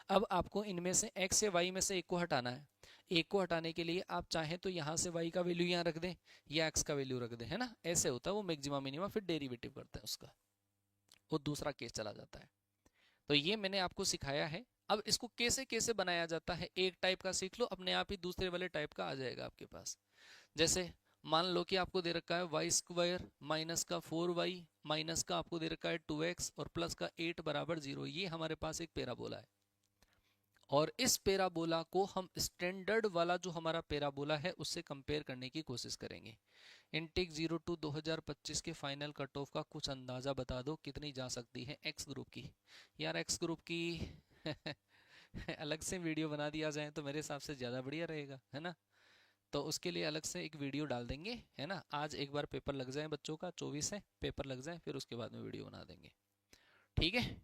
अब आपको इनमें से x या y में से एक को हटाना है। एक को हटाने के लिए आप चाहें तो यहाँ से y का वैल्यू यहाँ रख दें या x का वैल्यू रख दें, है ना, ऐसे होता है वो मैक्सिमा मिनिमा, फिर डेरिवेटिव करते हैं उसका, वो दूसरा केस चला जाता है। तो ये मैंने आपको सिखाया है। अब इसको कैसे कैसे बनाया जाता है, एक टाइप का सीख लो, अपने आप ही दूसरे वाले टाइप का आ जाएगा आपके पास। जैसे मान लो कि आपको दे रखा है वाई स्क्वायर माइनस का 4y माइनस का आपको दे रखा है 2x और प्लस का 8 बराबर 0, ये हमारे पास एक पैराबोला है। और इस पैराबोला को हम स्टैंडर्ड वाला जो हमारा पैराबोला है उससे कंपेयर करने की कोशिश करेंगे। इनटेक 02 2025 के फाइनल कट ऑफ का कुछ अंदाजा बता दो कितनी जा सकती है एक्स ग्रुप की। यार एक्स ग्रुप की अलग से वीडियो बना दिया जाए तो मेरे हिसाब से ज़्यादा बढ़िया रहेगा, है ना। तो उसके लिए अलग से एक वीडियो डाल देंगे, है ना। आज एक बार पेपर लग जाए बच्चों का, 24 है पेपर लग जाए, फिर उसके बाद में वीडियो बना देंगे, ठीक है।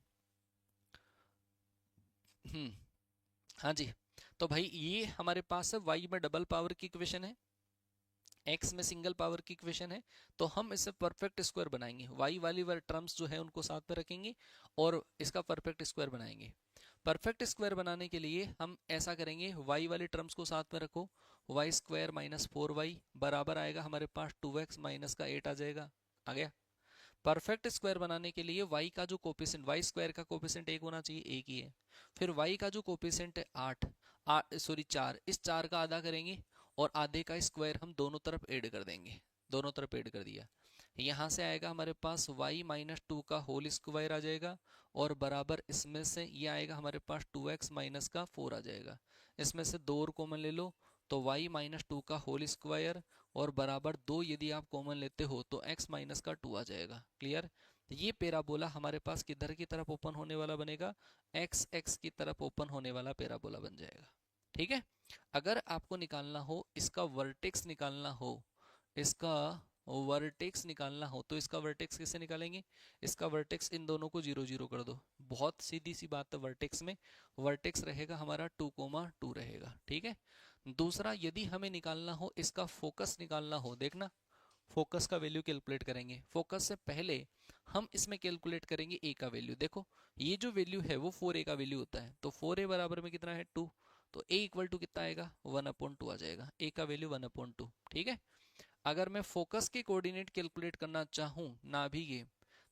हाँ जी, तो भाई ये हमारे पास है y में डबल पावर की इक्वेशन है, x में सिंगल पावर की इक्वेशन है। तो हम इसे परफेक्ट स्क्वायर बनाएंगे, y वाली टर्म्स जो है उनको साथ में रखेंगे और इसका परफेक्ट स्क्वायर बनाएंगे। परफेक्ट स्क्वायर बनाने के लिए हम ऐसा करेंगे, y वाली टर्म्स को साथ में रखो, वाई स्क्वायर माइनस 4y बराबर आएगा हमारे पास 2x माइनस का 8 आ जाएगा, आ गया। परफेक्ट स्क्वायर बनाने के लिए y का जो कोफिशिएंट, y स्क्वायर का कोफिशिएंट एक होना चाहिए, एक ही है। फिर y का जो कोफिशिएंट है 8, सॉरी 4, इस 4 का आधा करेंगे और आधे का स्क्वायर हम दोनों तरफ ऐड कर देंगे, दोनों तरफ ऐड कर दिया। यहाँ से आएगा हमारे पास y माइनस टू का होल स्क्वायर आ जाएगा और बराबर इसमें से ये आएगा हमारे पास 2x माइनस का 4 आ जाएगा। इसमें से 2 और कॉमन ले लो तो y माइनस टू का होल स्क्वायर और बराबर 2 यदि आप कॉमन लेते हो तो x माइनस का 2 आ जाएगा। क्लियर? ये पैराबोला हमारे पास किधर की तरफ ओपन होने वाला बनेगा, x x की तरफ ओपन होने वाला पैराबोला बन जाएगा। ठीक है। अगर आपको निकालना हो इसका वर्टेक्स निकालना हो, इसका वर्टेक्स निकालना हो तो इसका वर्टेक्स कैसे निकालेंगे, इसका वर्टेक्स इन दोनों को 0 0 कर दो। बहुत सीधी सी बात है, वर्टेक्स में वर्टेक्स रहेगा हमारा 2,2 रहेगा। ठीक है। दूसरा, यदि हमें निकालना हो इसका फोकस निकालना हो, देखना फोकस का वैल्यू कैलकुलेट करेंगे। फोकस से पहले हम इसमें कैलकुलेट करेंगे ए का वैल्यू। देखो ये जो वैल्यू है वो 4a का वैल्यू होता है, तो 4a बराबर में कितना है 2, तो a इक्वल टू कितना आएगा 1/2 आ जाएगा, a का वैल्यू 1/2। ठीक है। अगर मैं फोकस के कोऑर्डिनेट कैलकुलेट करना चाहूँ नाभि के,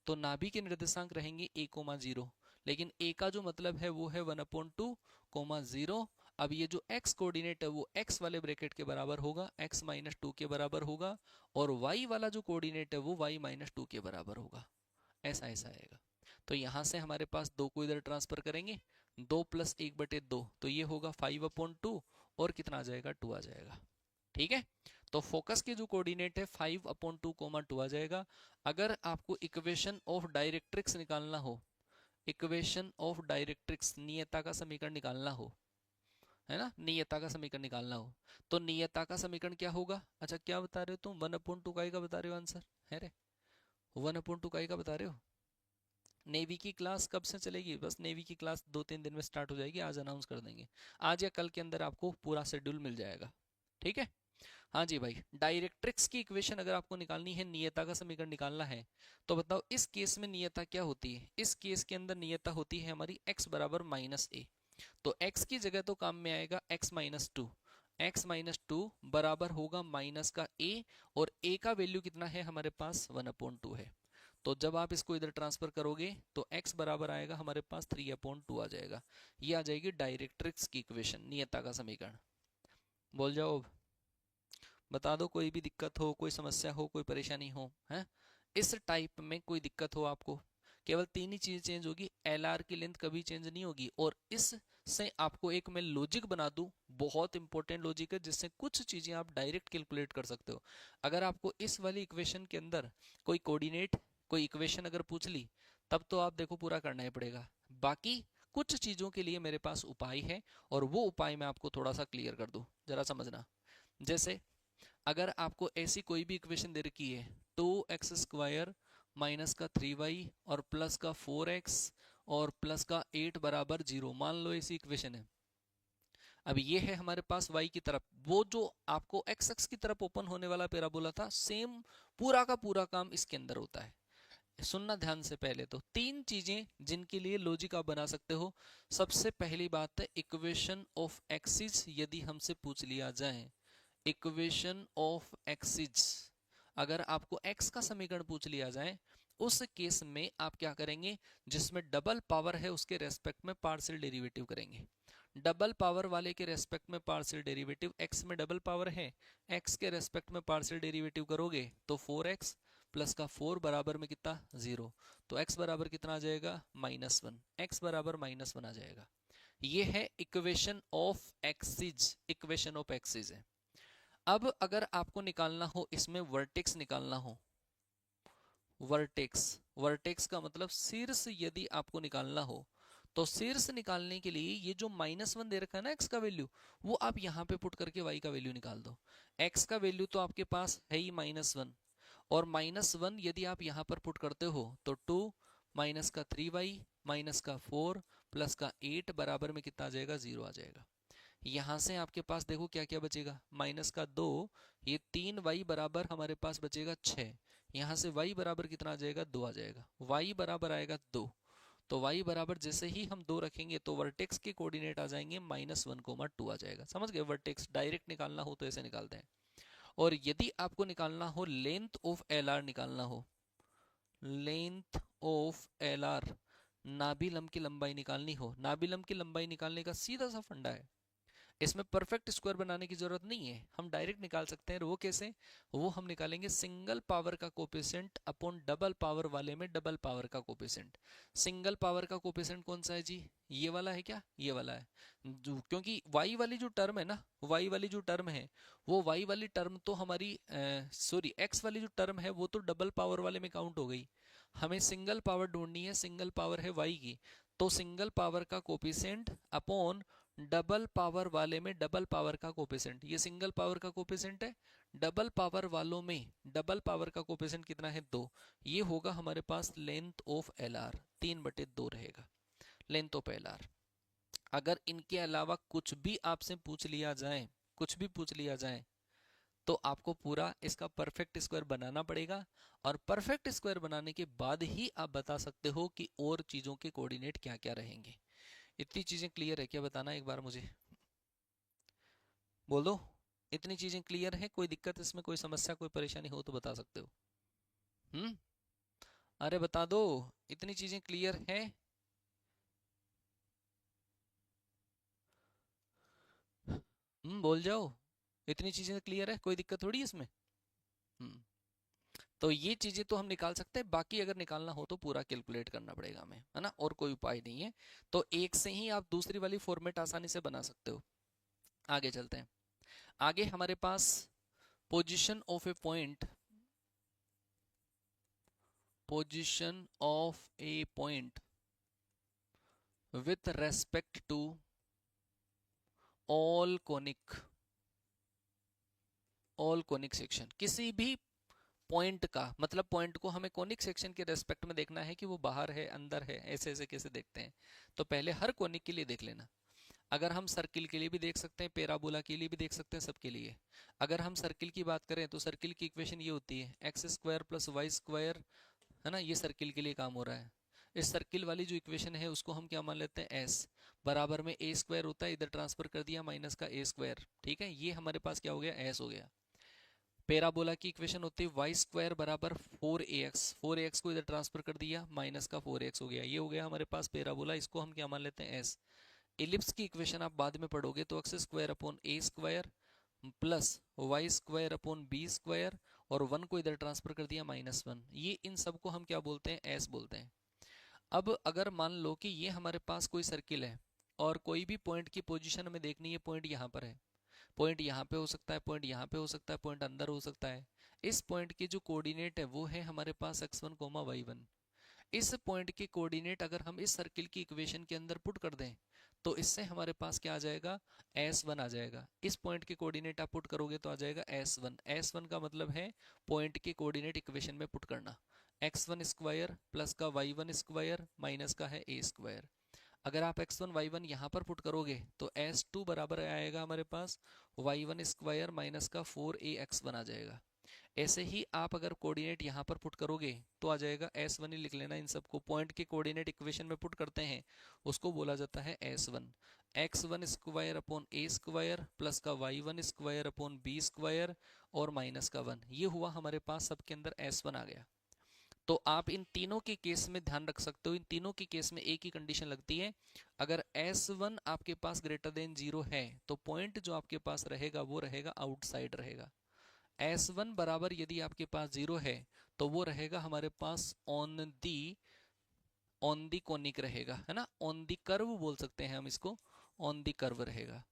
तो नाभि के निर्देशांक रहेंगे a,0, लेकिन a का जो मतलब है वो है 1/2,0। अब ये जो x कोऑर्डिनेट है वो x वाले ब्रैकेट के बराबर होगा, x माइनस टू के बराबर होगा, और y वाला जो कोऑर्डिनेट है वो y माइनस टू के बराबर होगा। ऐसा ऐसा आएगा। तो यहाँ से हमारे पास 2 को इधर ट्रांसफर करेंगे, 2 प्लस 1/2 तो ये होगा 5/2 और कितना आ जाएगा 2 आ जाएगा। ठीक है। तो फोकस के जो कोऑर्डिनेट है 5/2, 2 आ जाएगा। अगर आपको इक्वेशन ऑफ डायरेक्ट्रिक्स निकालना हो, इक्वेशन ऑफ डायरेक्ट्रिक्स नियता का समीकरण निकालना हो, है ना, नियता का समीकरण निकालना हो, तो नियता का समीकरण क्या होगा? अच्छा क्या बता रहे हो तुम, 1/2 का बता रहे हो आंसर है रे, 1/2 का बता रहे हो। नेवी की क्लास कब से चलेगी? बस नेवी की क्लास 2-3 दिन में स्टार्ट हो जाएगी, आज अनाउंस कर देंगे, आज या कल के अंदर आपको पूरा शेड्यूल मिल जाएगा। ठीक है। हाँ जी भाई, डायरेक्ट्रिक्स की इक्वेशन अगर आपको निकालनी है, नियता का समीकरण निकालना है, तो बताओ इस केस में नियता क्या होती है? इस केस के अंदर नियता होती है हमारी x बराबर -a, तो x की जगह तो काम में आएगा x-2, x-2 बराबर होगा माइनस का a, और a का वैल्यू कितना है हमारे पास 1/2 है। तो जब आप इसको इधर ट्रांसफर करोगे तो x बराबर आएगा हमारे पास 3/2 आ जाएगा। ये आ जाएगी डायरेक्ट्रिक्स की इक्वेशन, नियता का समीकरण। बोल जाओ अब, बता दो कोई भी दिक्कत हो, कोई समस्या हो, कोई परेशानी हो, है इस टाइप में कोई दिक्कत हो आपको। केवल 3 ही चीजें चेंज होगी, LR की लेंथ कभी चेंज नहीं होगी। और इससे आपको एक मैं लॉजिक बना दूं, बहुत इंपॉर्टेंट लॉजिक है, जिससे कुछ चीजें आप डायरेक्ट कैलकुलेट कर सकते हो। अगर आपको इस वाली इक्वेशन के अंदर कोई कोऑर्डिनेट, कोई इक्वेशन अगर पूछ ली, तब तो आप देखो पूरा करना ही पड़ेगा। बाकी कुछ चीजों के लिए मेरे पास उपाय है, और वो उपाय मैं आपको थोड़ा सा क्लियर कर दूं, जरा समझना। जैसे अगर आपको ऐसी कोई भी इक्वेशन दे रखी है, 2x² माइनस का 3y और प्लस का 4x और प्लस का 8 बराबर 0, मान लो ऐसी इक्वेशन है। अब ये है हमारे पास y की तरफ, वो जो आपको x अक्ष की तरफ ओपन होने वाला पैराबोला था, सेम पूरा का पूरा काम इसके अंदर होता है। सुनना ध्यान से, पहले तो 3 चीजें जिनके लिए लॉजिक आप बना सकते हो। सबसे पहली बात है इक्वेशन ऑफ एक्सिस, यदि हमसे पूछ लिया जाए इक्वेशन ऑफ एक्सिस, अगर आपको x का समीकरण पूछ लिया जाए, उस केस में आप क्या करेंगे, जिसमें डबल पावर है उसके रेस्पेक्ट में पार्शियल डेरिवेटिव करेंगे। डबल पावर वाले के रेस्पेक्ट में पार्शियल डेरिवेटिव, x में डबल पावर है, x के रेस्पेक्ट में पार्शियल डेरिवेटिव करोगे तो 4x प्लस का 4 बराबर में कितना 0, तो x बराबर कितना आ जाएगा -1, x बराबर -1 आ जाएगा। ये है equation of axis, equation of axis है। अब अगर आपको निकालना हो इसमें वर्टेक्स निकालना हो, वर्टेक्स, वर्टेक्स का मतलब शीर्ष, यदि आपको निकालना हो तो शीर्ष निकालने के लिए ये जो -1 दे रखा है ना x का वैल्यू, वो आप यहाँ पे पुट करके y का वैल्यू निकाल दो। x का वैल्यू तो आपके पास है ही -1, और -1 यदि आप यहाँ पर पुट करते हो तो 2 माइनस का 3y माइनस का 4 प्लस का 8 बराबर में कितना आ जाएगा 0 आ जाएगा। यहाँ से आपके पास देखो क्या क्या बचेगा, माइनस का 2, ये 3y बराबर हमारे पास बचेगा 6, यहाँ से y बराबर कितना आ जाएगा 2 आ जाएगा, y बराबर आएगा 2, तो y बराबर जैसे ही हम 2 रखेंगे तो वर्टेक्स के कोऑर्डिनेट आ जाएंगे -1,2 आ जाएगा। समझ गए? वर्टेक्स डायरेक्ट निकालना हो तो ऐसे निकालते हैं। और यदि आपको निकालना हो लेंथ ऑफ LR निकालना हो, लेंथ ऑफ एल आर, नाभि लंब की लंबाई निकालनी हो, नाभि लंब की लंबाई निकालने का सीधा सा फंडा है, इसमें परफेक्ट स्क्वायर बनाने की जरूरत नहीं है, हम डायरेक्ट निकाल सकते हैं। वो कैसे? वो हम निकालेंगे सिंगल पावर का कोफिशिएंट अपॉन डबल पावर वाले में डबल पावर का कोफिशिएंट। सिंगल पावर का कोफिशिएंट कौन सा है जी? ये वाला है क्या? ये वाला है। क्योंकि y वाली जो टर्म है ना, y वाली जो टर्म है, वो y वाली टर्म तो हमारी सॉरी x वाली जो टर्म है वो तो डबल पावर वाले में काउंट हो गई। हमें सिंगल पावर ढूंढनी है, सिंगल पावर है y की, तो सिंगल पावर का कोफिशिएंट अपॉन डबल पावर वाले में डबल पावर का कोफिशिएंट। ये सिंगल पावर का कोफिशिएंट है, डबल पावर वालों में डबल पावर का कोफिशिएंट कितना है? 2। ये होगा हमारे पास लेंथ ऑफ एल आर, 3/2 रहेगा लेंथ ऑफ एल आर। अगर इनके अलावा कुछ भी आपसे पूछ लिया जाए, कुछ भी पूछ लिया जाए, तो आपको पूरा इसका परफेक्ट स्क्वायर बनाना पड़ेगा, और परफेक्ट स्क्वायर बनाने के बाद ही आप बता सकते हो कि और चीजों के कोऑर्डिनेट क्या क्या रहेंगे। इतनी चीजें क्लियर है क्या? बताना एक बार मुझे, बोल दो। इतनी चीजें क्लियर है? कोई दिक्कत इसमें, कोई समस्या, कोई परेशानी हो तो बता सकते हो। हम्म, अरे बता दो, इतनी चीजें क्लियर है? बोल जाओ, इतनी चीजें क्लियर है, कोई दिक्कत थोड़ी है इसमें। हम्म, तो ये चीजें तो हम निकाल सकते हैं, बाकी अगर निकालना हो तो पूरा कैलकुलेट करना पड़ेगा हमें, है ना, और कोई उपाय नहीं है। तो एक से ही आप दूसरी वाली फॉर्मेट आसानी से बना सकते हो। आगे चलते हैं। आगे हमारे पास position of a point, position of a point with respect to all conic, all conic section. किसी भी पॉइंट का मतलब, पॉइंट को हमें कोनिक सेक्शन के रेस्पेक्ट में देखना है कि वो बाहर है अंदर है, ऐसे ऐसे कैसे देखते हैं। तो पहले हर कोनिक के लिए देख लेना। अगर हम सर्किल के लिए भी देख सकते हैं, पैराबोला के लिए भी देख सकते हैं, सबके लिए। अगर हम सर्किल की बात करें तो सर्किल की इक्वेशन ये होती है x square plus y square, है ना, ये सर्किल के लिए काम हो रहा है। इस सर्किल वाली जो इक्वेशन है उसको हम क्या मान लेते हैं? एस बराबर में ए स्क्वायर होता है, इधर ट्रांसफर कर दिया माइनस का ए स्क्वायर, ठीक है, ये हमारे पास क्या हो गया? एस हो गया। पैराबोला की इक्वेशन होती है वाई स्क्वायर बराबर 4ax, 4ax को इधर ट्रांसफर कर दिया माइनस का 4x हो गया, ये हो गया हमारे पास पैराबोला, इसको हम क्या मान लेते हैं? एस। इलिप्स की इक्वेशन आप बाद में पढ़ोगे, तो x square upon a square plus y square upon b square, और 1 को इधर ट्रांसफर कर दिया -1, ये इन सब को हम क्या बोलते हैं? एस बोलते हैं। अब अगर मान लो कि ये हमारे पास कोई सर्किल है, और कोई भी पॉइंट की पोजीशन हमें देखनी है, पॉइंट यहाँ पर है, पॉइंट यहाँ पे हो सकता है, पॉइंट यहाँ पे हो सकता है, पॉइंट अंदर हो सकता है। इस पॉइंट के जो कोऑर्डिनेट है वो है हमारे पास x1, y1। इस पॉइंट के कोऑर्डिनेट अगर हम इस सर्किल की इक्वेशन के अंदर पुट कर दें, तो इससे हमारे पास क्या आ जाएगा? S1 आ जाएगा। इस पॉइंट के कोऑर्डिनेट आप पुट करोगे तो आ जाएगा S1। S1 का मतलब है पॉइंट के कोऑर्डिनेट इक्वेशन में पुट करना, x1 स्क्वायर प्लस का y1 स्क्वायर माइनस का है a स्क्वायर। अगर आप x1 y1 यहाँ पर पुट करोगे तो S2 बराबर आएगा हमारे पास y1 स्क्वायर माइनस का 4ax1 आ जाएगा। ऐसे ही आप अगर कोऑर्डिनेट यहाँ पर पुट करोगे तो आ जाएगा S1 ही लिख लेना, इन सबको पॉइंट के कोऑर्डिनेट इक्वेशन में पुट करते हैं, उसको बोला जाता है S1। x1 square upon a square plus का y1 square upon b square और माइनस का 1, ये हुआ हमारे पास सबके अंदर S1 आ गया। तो आप इन तीनों के केस में ध्यान रख सकते हो, इन तीनों के केस में एक ही कंडीशन लगती है, अगर S1 आपके पास ग्रेटर देन 0 है तो पॉइंट जो आपके पास रहेगा वो रहेगा आउटसाइड रहेगा। S1 बराबर यदि आपके पास 0 है तो वो रहेगा हमारे पास ऑन दी कोनिक रहेगा, है ना, ऑन दी कर्व बोल सकते हैं हम इसको, ऑन दी कर्व रहेगा।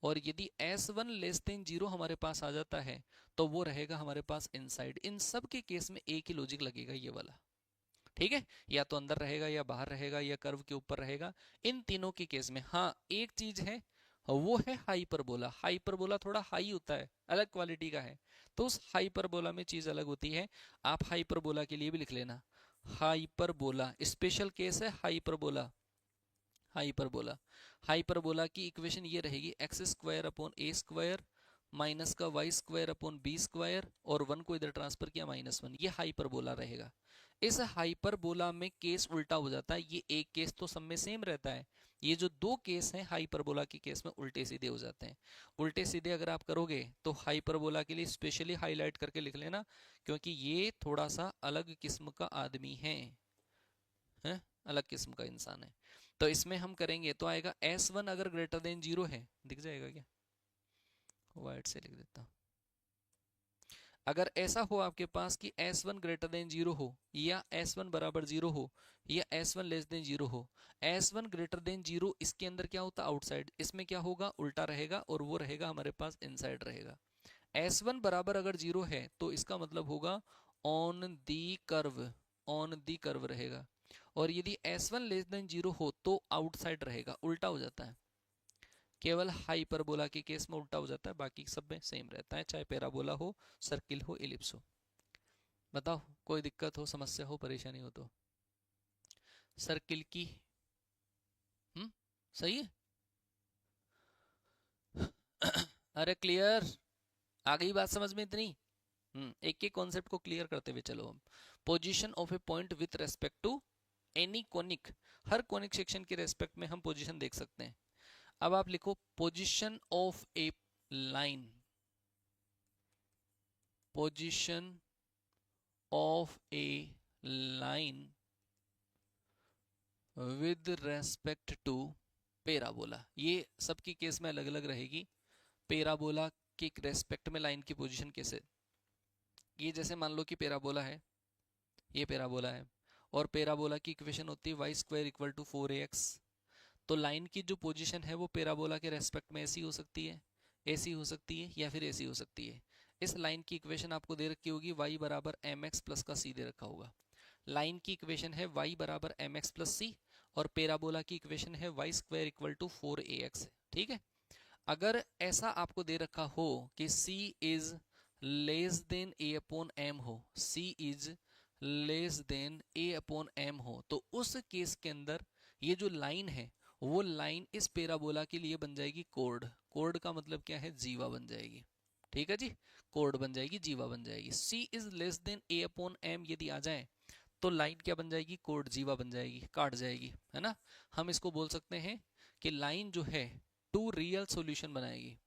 और यदि S1 लेस देन 0 हमारे पास आ जाता है तो वो रहेगा हमारे पास इनसाइड। इन सब के केस में एक ही लॉजिक लगेगा, ये वाला, ठीक है, या तो अंदर रहेगा या बाहर रहेगा या कर्व के ऊपर रहेगा, इन तीनों के केस में। हाँ, एक चीज है, वो है हाइपरबोला। हाइपरबोला थोड़ा हाई होता है, अलग क्वालिटी का है, तो उस हाइपरबोला में चीज अलग होती है। आप हाइपरबोला के लिए भी लिख लेना, हाइपरबोला स्पेशल केस है हाइपरबोला। हाइपरबोला, हाइपरबोला की इक्वेशन ये रहेगी x square upon a square minus का y square upon b square और 1 को इधर ट्रांसफर किया -1, ये हाइपरबोला रहेगा। इस हाइपरबोला में केस उल्टा हो जाता है, ये एक केस तो सब में सेम रहता है, ये जो दो केस हैं हाइपरबोला के केस में उल्टे सीधे हो जाते हैं। उल्टे सीधे अगर आप करोगे तो हाइपरबोला के लिए स्पेशली हाईलाइट करके लिख लेना, क्योंकि ये थोड़ा सा अलग किस्म का आदमी है, अलग किस्म का इंसान है। तो इसमें हम करेंगे तो आएगा S1 अगर ग्रेटर देन 0 है, दिख जाएगा क्या, वाइट से लिख देता हूं। अगर ऐसा हो आपके पास कि S1 ग्रेटर देन 0 हो, या S1 बराबर 0 हो, या S1 लेस देन 0 हो। S1 ग्रेटर देन 0 इसके अंदर क्या होता है, आउटसाइड, इसमें क्या होगा, उल्टा रहेगा, और वो रहेगा हमारे पास इनसाइड रहेगा। S1 बराबर अगर 0 है तो इसका मतलब होगा on the curve, on the curve रहेगा। और यदि S1 लेस देन 0 हो तो आउटसाइड रहेगा, उल्टा हो जाता है। केवल हाइपरबोला के केस में उल्टा हो जाता है, बाकी सब में सेम रहता है, चाहे पैराबोला हो, सर्किल हो, एलिप्स हो। बताओ कोई दिक्कत हो, समस्या हो, परेशानी हो तो। सर्किल की सही है। अरे क्लियर, आ गई बात समझ में इतनी। एक एक कॉन्सेप्ट को क्लियर करते हुए चलो हम। Position of a point with respect to any conic, हर कोनिक सेक्शन के रेस्पेक्ट में हम पोजीशन देख सकते हैं। अब आप लिखो position of a line, position of a line with respect to parabola. ये सबकी केस में अलग अलग रहेगी। पैराबोला के रेस्पेक्ट में लाइन की पोजीशन कैसे, ये जैसे मान लो कि पैराबोला है, ये पैराबोला है, और पैराबोला की इक्वेशन होती है y square equal to 4ax। तो लाइन की जो पोजीशन है वो पैराबोला के रेस्पेक्ट में ऐसी हो सकती है, ऐसी हो सकती है, या फिर ऐसी हो सकती है। इस लाइन की इक्वेशन आपको दे रखी होगी y बराबर mx प्लस का c दे रखा होगा। लाइन की इक्वेशन है y बराबर mx प्लस c, और पैराबोला की इक्वेशन है y square equal to 4ax। ठीक है। अगर ऐसा आपको दे रखा हो कि c is less than a upon m हो, c is less than a upon m हो, तो उस केस के अंदर ये जो लाइन है वो लाइन इस पैराबोला के लिए बन जाएगी कोर्ड। कोर्ड का मतलब क्या है, जीवा बन जाएगी। ठीक है जी, कोर्ड बन जाएगी, जीवा बन जाएगी। c is less than a upon m यदि आ जाए तो लाइन क्या बन जाएगी, कोर्ड, जीवा बन जाएगी, काट जाएगी, है ना। हम इसको बोल सकते हैं कि लाइन जो है टू रियल सॉल्यूशन बनाएगी,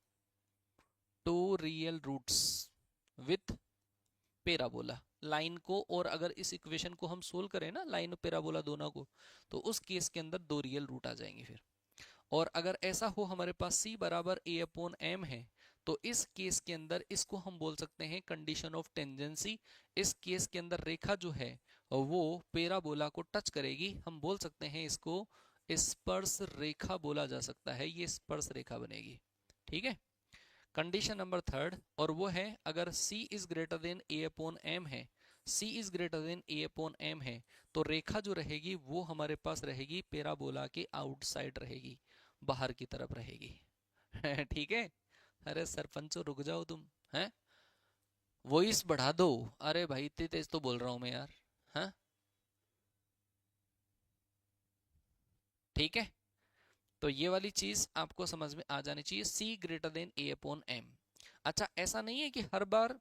two real roots with parabola line को। और अगर इस इक्वेशन को हम सोल्व करें ना, लाइन और पैराबोला दोनों को, तो उस केस के अंदर दो रियल रूट आ जाएंगे फिर। और अगर ऐसा हो हमारे पास c बराबर a अपॉन m है, तो इस केस के अंदर इसको हम बोल सकते हैं कंडीशन ऑफ टेंजेंसी। इस केस के अंदर रेखा जो है वो पैराबोला को टच करेगी, हम बोल सकते हैं इसको स्पर्श रेखा बोला जा सकता है, ये स्पर्श रेखा बनेगी। ठीक है। कंडीशन नंबर थर्ड, और वो है अगर c is greater than a upon m है, c is greater than a upon m है, तो रेखा जो रहेगी वो हमारे पास रहेगी पैराबोला के आउटसाइड रहेगी, बाहर की तरफ रहेगी। ठीक है। अरे सरपंचो रुक जाओ तुम, हैं, वॉइस बढ़ा दो। अरे भाई इतनी तेज तो बोल रहा हूं मैं यार। हाँ ठीक है। तो ये वाली चीज आपको समझ में आ जानी चाहिए, c greater than a upon m। अच्छा ऐसा नहीं है कि हर बार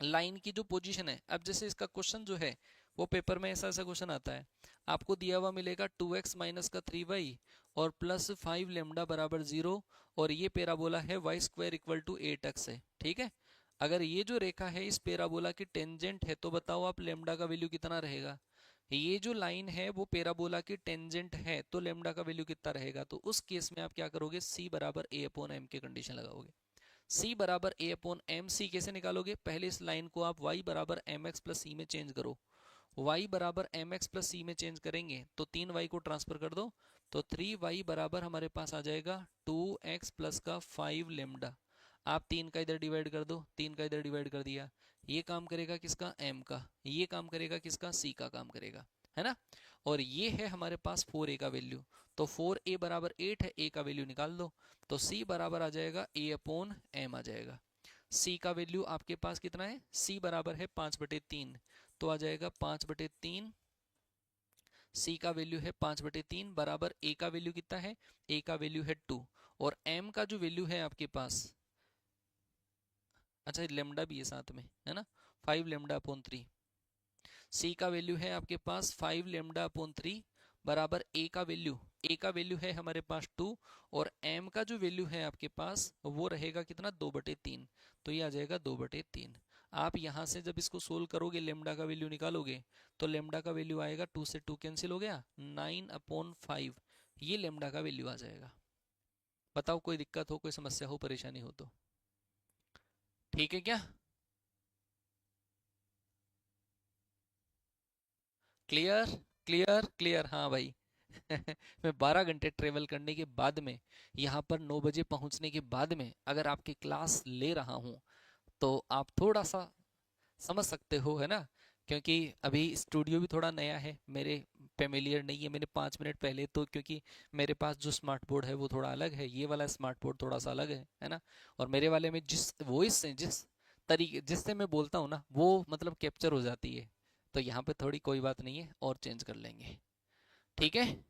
लाइन की जो पोजीशन है, अब जैसे इसका क्वेश्चन जो है वो पेपर में ऐसा ऐसा क्वेश्चन आता है, आपको दिया हुआ मिलेगा 2x माइनस का 3y और प्लस 5 लेमडा बराबर 0, और ये पैराबोला है y square equal to 8x है। ठीक है। अगर ये जो रेखा है इस पैराबोला की टेंजेंट है, तो बताओ आप लेमडा का वैल्यू कितना रहेगा। ये जो लाइन है वो पैराबोला की टेंजेंट है, तो लेमडा का वैल्यू कितना रहेगा। तो उस केस में आप क्या करोगे, c बराबर a अपॉन m की कंडीशन लगाओगे। c बराबर a अपॉन m, c कैसे निकालोगे, पहले इस लाइन को आप y बराबर mx प्लस c में चेंज करो। y बराबर mx प्लस c में चेंज करेंगे तो 3y को ट्रांसफर कर दो, तो 3y बराबर हमारे पास आ जाएगा 2x प्लस का 5 लेमडा। आप 3 का इधर डिवाइड कर दो, 3 का इधर डिवाइड कर दिया, ये काम करेगा किसका, m का, ये काम करेगा किसका, c का काम करेगा, है ना। और ये है हमारे पास 4a का वैल्यू, तो 4a बराबर 8 है, a का वैल्यू निकाल दो, तो c बराबर आ जाएगा a अपॉन m आ जाएगा। c का वैल्यू आपके पास कितना है, c बराबर है 5/3, तो आ जाएगा 5/3। c का वैल्यू है 5/3 बराबर a का वैल्यू कितना है, a का वैल्यू है 2, और m का जो वैल्यू है आपके पास, अच्छा लेमडा भी है साथ में, है ना, 5 लेमडा अपॉन 3। c का वैल्यू है आपके पास 5 लेमडा अपॉन 3 बराबर a का वैल्यू ए का वैल्यू है हमारे पास 2 और एम का जो वैल्यू है आपके पास वो रहेगा कितना 2/3, तो ये आ जाएगा 2/3। आप यहां से जब इसको सोल्व करोगे लेमडा का वैल्यू निकालोगे तो लेमडा का वैल्यू आएगा 2 से 2 कैंसिल हो गया 9/5, ये लेमडा का वैल्यू आ जाएगा। बताओ कोई दिक्कत हो, कोई समस्या हो, परेशानी हो तो? ठीक है क्या? क्लियर क्लियर क्लियर, हाँ भाई। मैं 12 घंटे ट्रेवल करने के बाद में यहाँ पर 9 बजे पहुँचने के बाद में अगर आपकी क्लास ले रहा हूँ तो आप थोड़ा सा समझ सकते हो, है ना? क्योंकि अभी स्टूडियो भी थोड़ा नया है, मेरे फेमिलियर नहीं है। मैंने 5 मिनट पहले तो, क्योंकि मेरे पास जो स्मार्ट बोर्ड है वो थोड़ा अलग है, ये वाला स्मार्ट बोर्ड थोड़ा सा अलग है ना? और मेरे वाले में जिस वॉइस से, जिस तरीके जिससे मैं बोलता हूँ ना, वो मतलब कैप्चर हो जाती है। तो यहाँ पे थोड़ी कोई बात नहीं है, और चेंज कर लेंगे। ठीक है,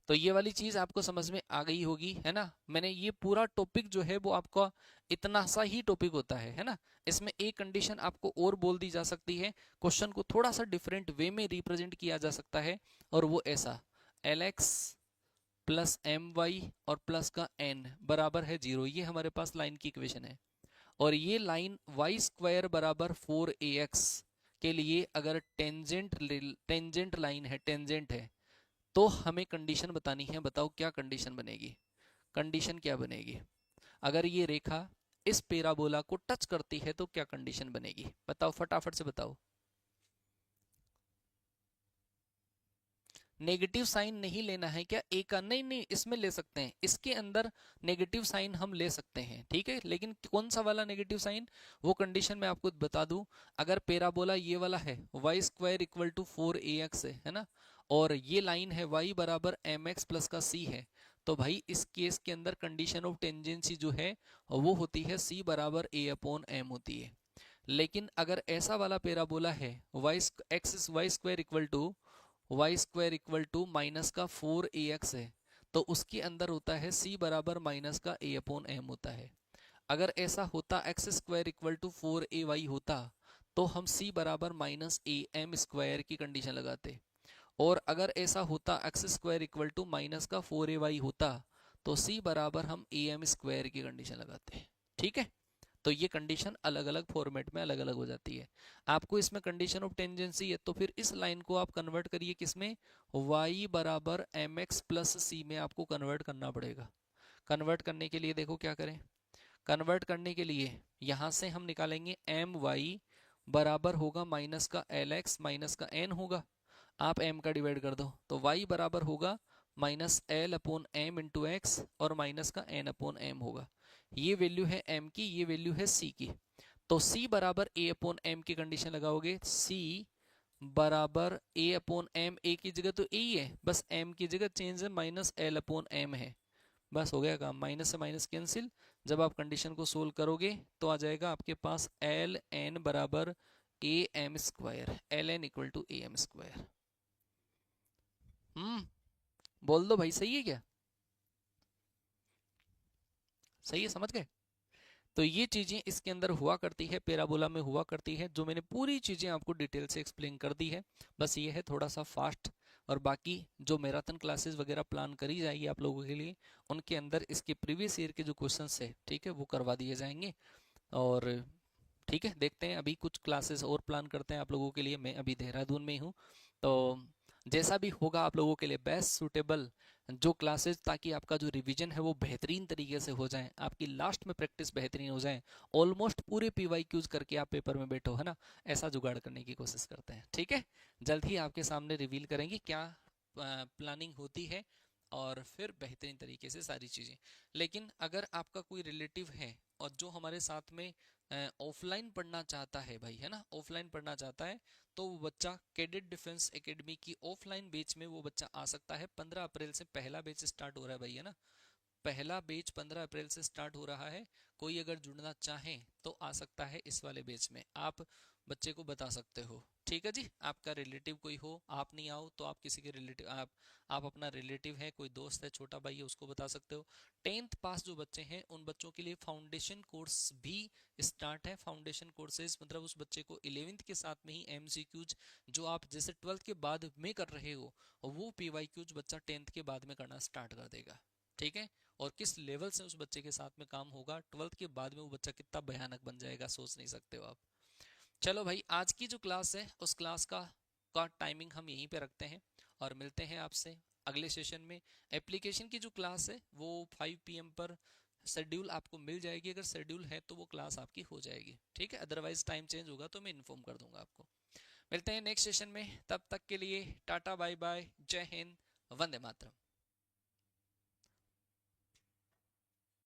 तो ये वाली चीज आपको समझ में आ गई होगी, है ना? मैंने ये पूरा टॉपिक जो है वो आपका इतना सा ही टॉपिक होता है ना? इसमें एक कंडीशन आपको और बोल दी जा सकती है, क्वेश्चन को थोड़ा सा डिफरेंट वे में रिप्रेजेंट किया जा सकता है, और वो ऐसा Lx प्लस एम वाई और प्लस का n बराबर है 0, ये हमारे पास लाइन की इक्वेशन है। और ये लाइन वाई स्क्वायर बराबर 4ax के लिए अगर टेंजेंट लाइन है, टेंजेंट है, तो हमें कंडीशन बतानी है। बताओ क्या कंडीशन बनेगी? कंडीशन क्या बनेगी? अगर ये रेखा इस पैराबोला को टच करती है तो क्या कंडीशन बनेगी? बताओ, फटाफट से बताओ। नेगेटिव साइन नहीं लेना है क्या? ए का नहीं, नहीं इसमें ले सकते हैं, इसके अंदर नेगेटिव साइन हम ले सकते हैं, ठीक है। लेकिन कौन सा वाला नेगेटिव साइन, वो कंडीशन मैं आपको बता दूं। अगर पैराबोला ये वाला है, y square equal to 4ax है ना, और ये लाइन है y बराबर mx प्लस का c है, तो भाई इस केस के अंदर कंडीशन ऑफ टेंजेंसी जो है वो होती है c बराबर a अपॉन m होती है। लेकिन अगर ऐसा वाला पैराबोला है, y square equal to minus का 4ax है, तो उसके अंदर होता है c बराबर माइनस का a अपॉन m होता है। अगर ऐसा होता x square equal to 4ay होता, तो हम c बराबर माइनस ए एम स्क्वायर की कंडीशन लगाते। और अगर ऐसा होता x square equal to minus का 4ay होता, तो c बराबर हम ए एम स्क्वायर की कंडीशन लगाते हैं। ठीक है, तो ये कंडीशन अलग अलग फॉर्मेट में अलग अलग हो जाती है। आपको इसमें कंडीशन ऑफ टेंजेंसी है, तो फिर इस लाइन को आप कन्वर्ट करिए किसमें? y बराबर एम एक्स प्लस सी में आपको कन्वर्ट करना पड़ेगा। कन्वर्ट करने के लिए देखो क्या करें। कन्वर्ट करने के लिए यहां से हम निकालेंगे एम वाई बराबर होगा माइनस का एल एक्स माइनस का एन होगा। आप m का डिवाइड कर दो, तो y बराबर होगा minus l upon m into x और माइनस का n अपॉन एम होगा। ये वैल्यू है m की, ये वैल्यू है c की। तो c बराबर a अपॉन m की कंडीशन लगाओगे, c बराबर a अपॉन m, a की जगह तो a ही है, बस m की जगह चेंज है, माइनस एल अपॉन एम है। बस हो गया काम, माइनस से माइनस कैंसिल। जब आप कंडीशन को सोल्व करोगे तो आ जाएगा आपके पास एल एन बराबर a m square, l n equal to a m square. बोल दो भाई, सही है क्या? सही है, समझ गए? तो ये चीजें इसके अंदर हुआ करती है, पैराबोला में हुआ करती है, जो मैंने पूरी चीजें आपको डिटेल से एक्सप्लेन कर दी है। बस ये है थोड़ा सा फास्ट, और बाकी जो मैराथन क्लासेस वगैरह प्लान करी जाएगी आप लोगों के लिए, उनके अंदर इसके प्रीवियस ईयर के जो क्वेश्चंस है, ठीक है, वो करवा दिए जाएंगे। और ठीक है, देखते हैं, अभी कुछ क्लासेस और प्लान करते हैं आप लोगों के लिए। मैं अभी देहरादून में ही हूँ, तो जैसा भी होगा आप लोगों के लिए बेस्ट सूटेबल जो क्लासेस, ताकि आपका जो रिवीजन है वो बेहतरीन तरीके से हो जाए, आपकी लास्ट में प्रैक्टिस बेहतरीन हो जाए, ऑलमोस्ट पूरे PYQs करके आप पेपर में बैठो, है ना? ऐसा जुगाड़ करने की कोशिश करते हैं। ठीक है, जल्द ही आपके सामने रिवील करेंगे क्या प्लानिंग होती है, और फिर बेहतरीन तरीके से सारी चीज़ें। लेकिन अगर आपका कोई रिलेटिव है और जो हमारे साथ में ऑफलाइन पढ़ना चाहता है भाई, है ना, ऑफलाइन पढ़ना चाहता है, तो वो बच्चा कैडेट डिफेंस एकेडमी की ऑफलाइन बैच में वो बच्चा आ सकता है। 15 अप्रैल से पहला बैच स्टार्ट हो रहा है भाई, है ना? पहला बैच 15 अप्रैल से स्टार्ट हो रहा है। कोई अगर जुड़ना चाहे तो आ सकता है इस वाले बैच में, आप बच्चे को बता सकते हो। ठीक है जी। आपका रिलेटिव कोई हो, आप नहीं आओ तो आप किसी के रिलेटिव, आप अपना रिलेटिव है, कोई दोस्त है, छोटा भाई है, उसको बता सकते हो। 10th पास जो बच्चे हैं उन बच्चों के लिए फाउंडेशन कोर्स भी स्टार्ट है। फाउंडेशन कोर्सेज मतलब उस बच्चे को 11th के साथ में ही एमसीक्यूज जो आप जैसे 12th के बाद में कर रहे हो वो पीवाईक्यूज बच्चा 10th के बाद में करना स्टार्ट कर देगा। ठीक है। और किस लेवल से उस बच्चे के साथ में काम होगा 12th के बाद में, वो बच्चा कितना भयानक बन जाएगा सोच नहीं सकते हो आप। चलो भाई, आज की जो क्लास है उस क्लास का टाइमिंग हम यहीं पे रखते हैं और मिलते हैं आपसे अगले सेशन में। एप्लीकेशन की जो क्लास है वो 5 PM पर शेड्यूल आपको मिल जाएगी, अगर शेड्यूल है तो वो क्लास आपकी हो जाएगी। ठीक है, अदरवाइज टाइम चेंज होगा तो मैं इन्फॉर्म कर दूंगा आपको। मिलते हैं नेक्स्ट सेशन में, तब तक के लिए टाटा बाय बाय, जय हिंद, वंदे मातरम।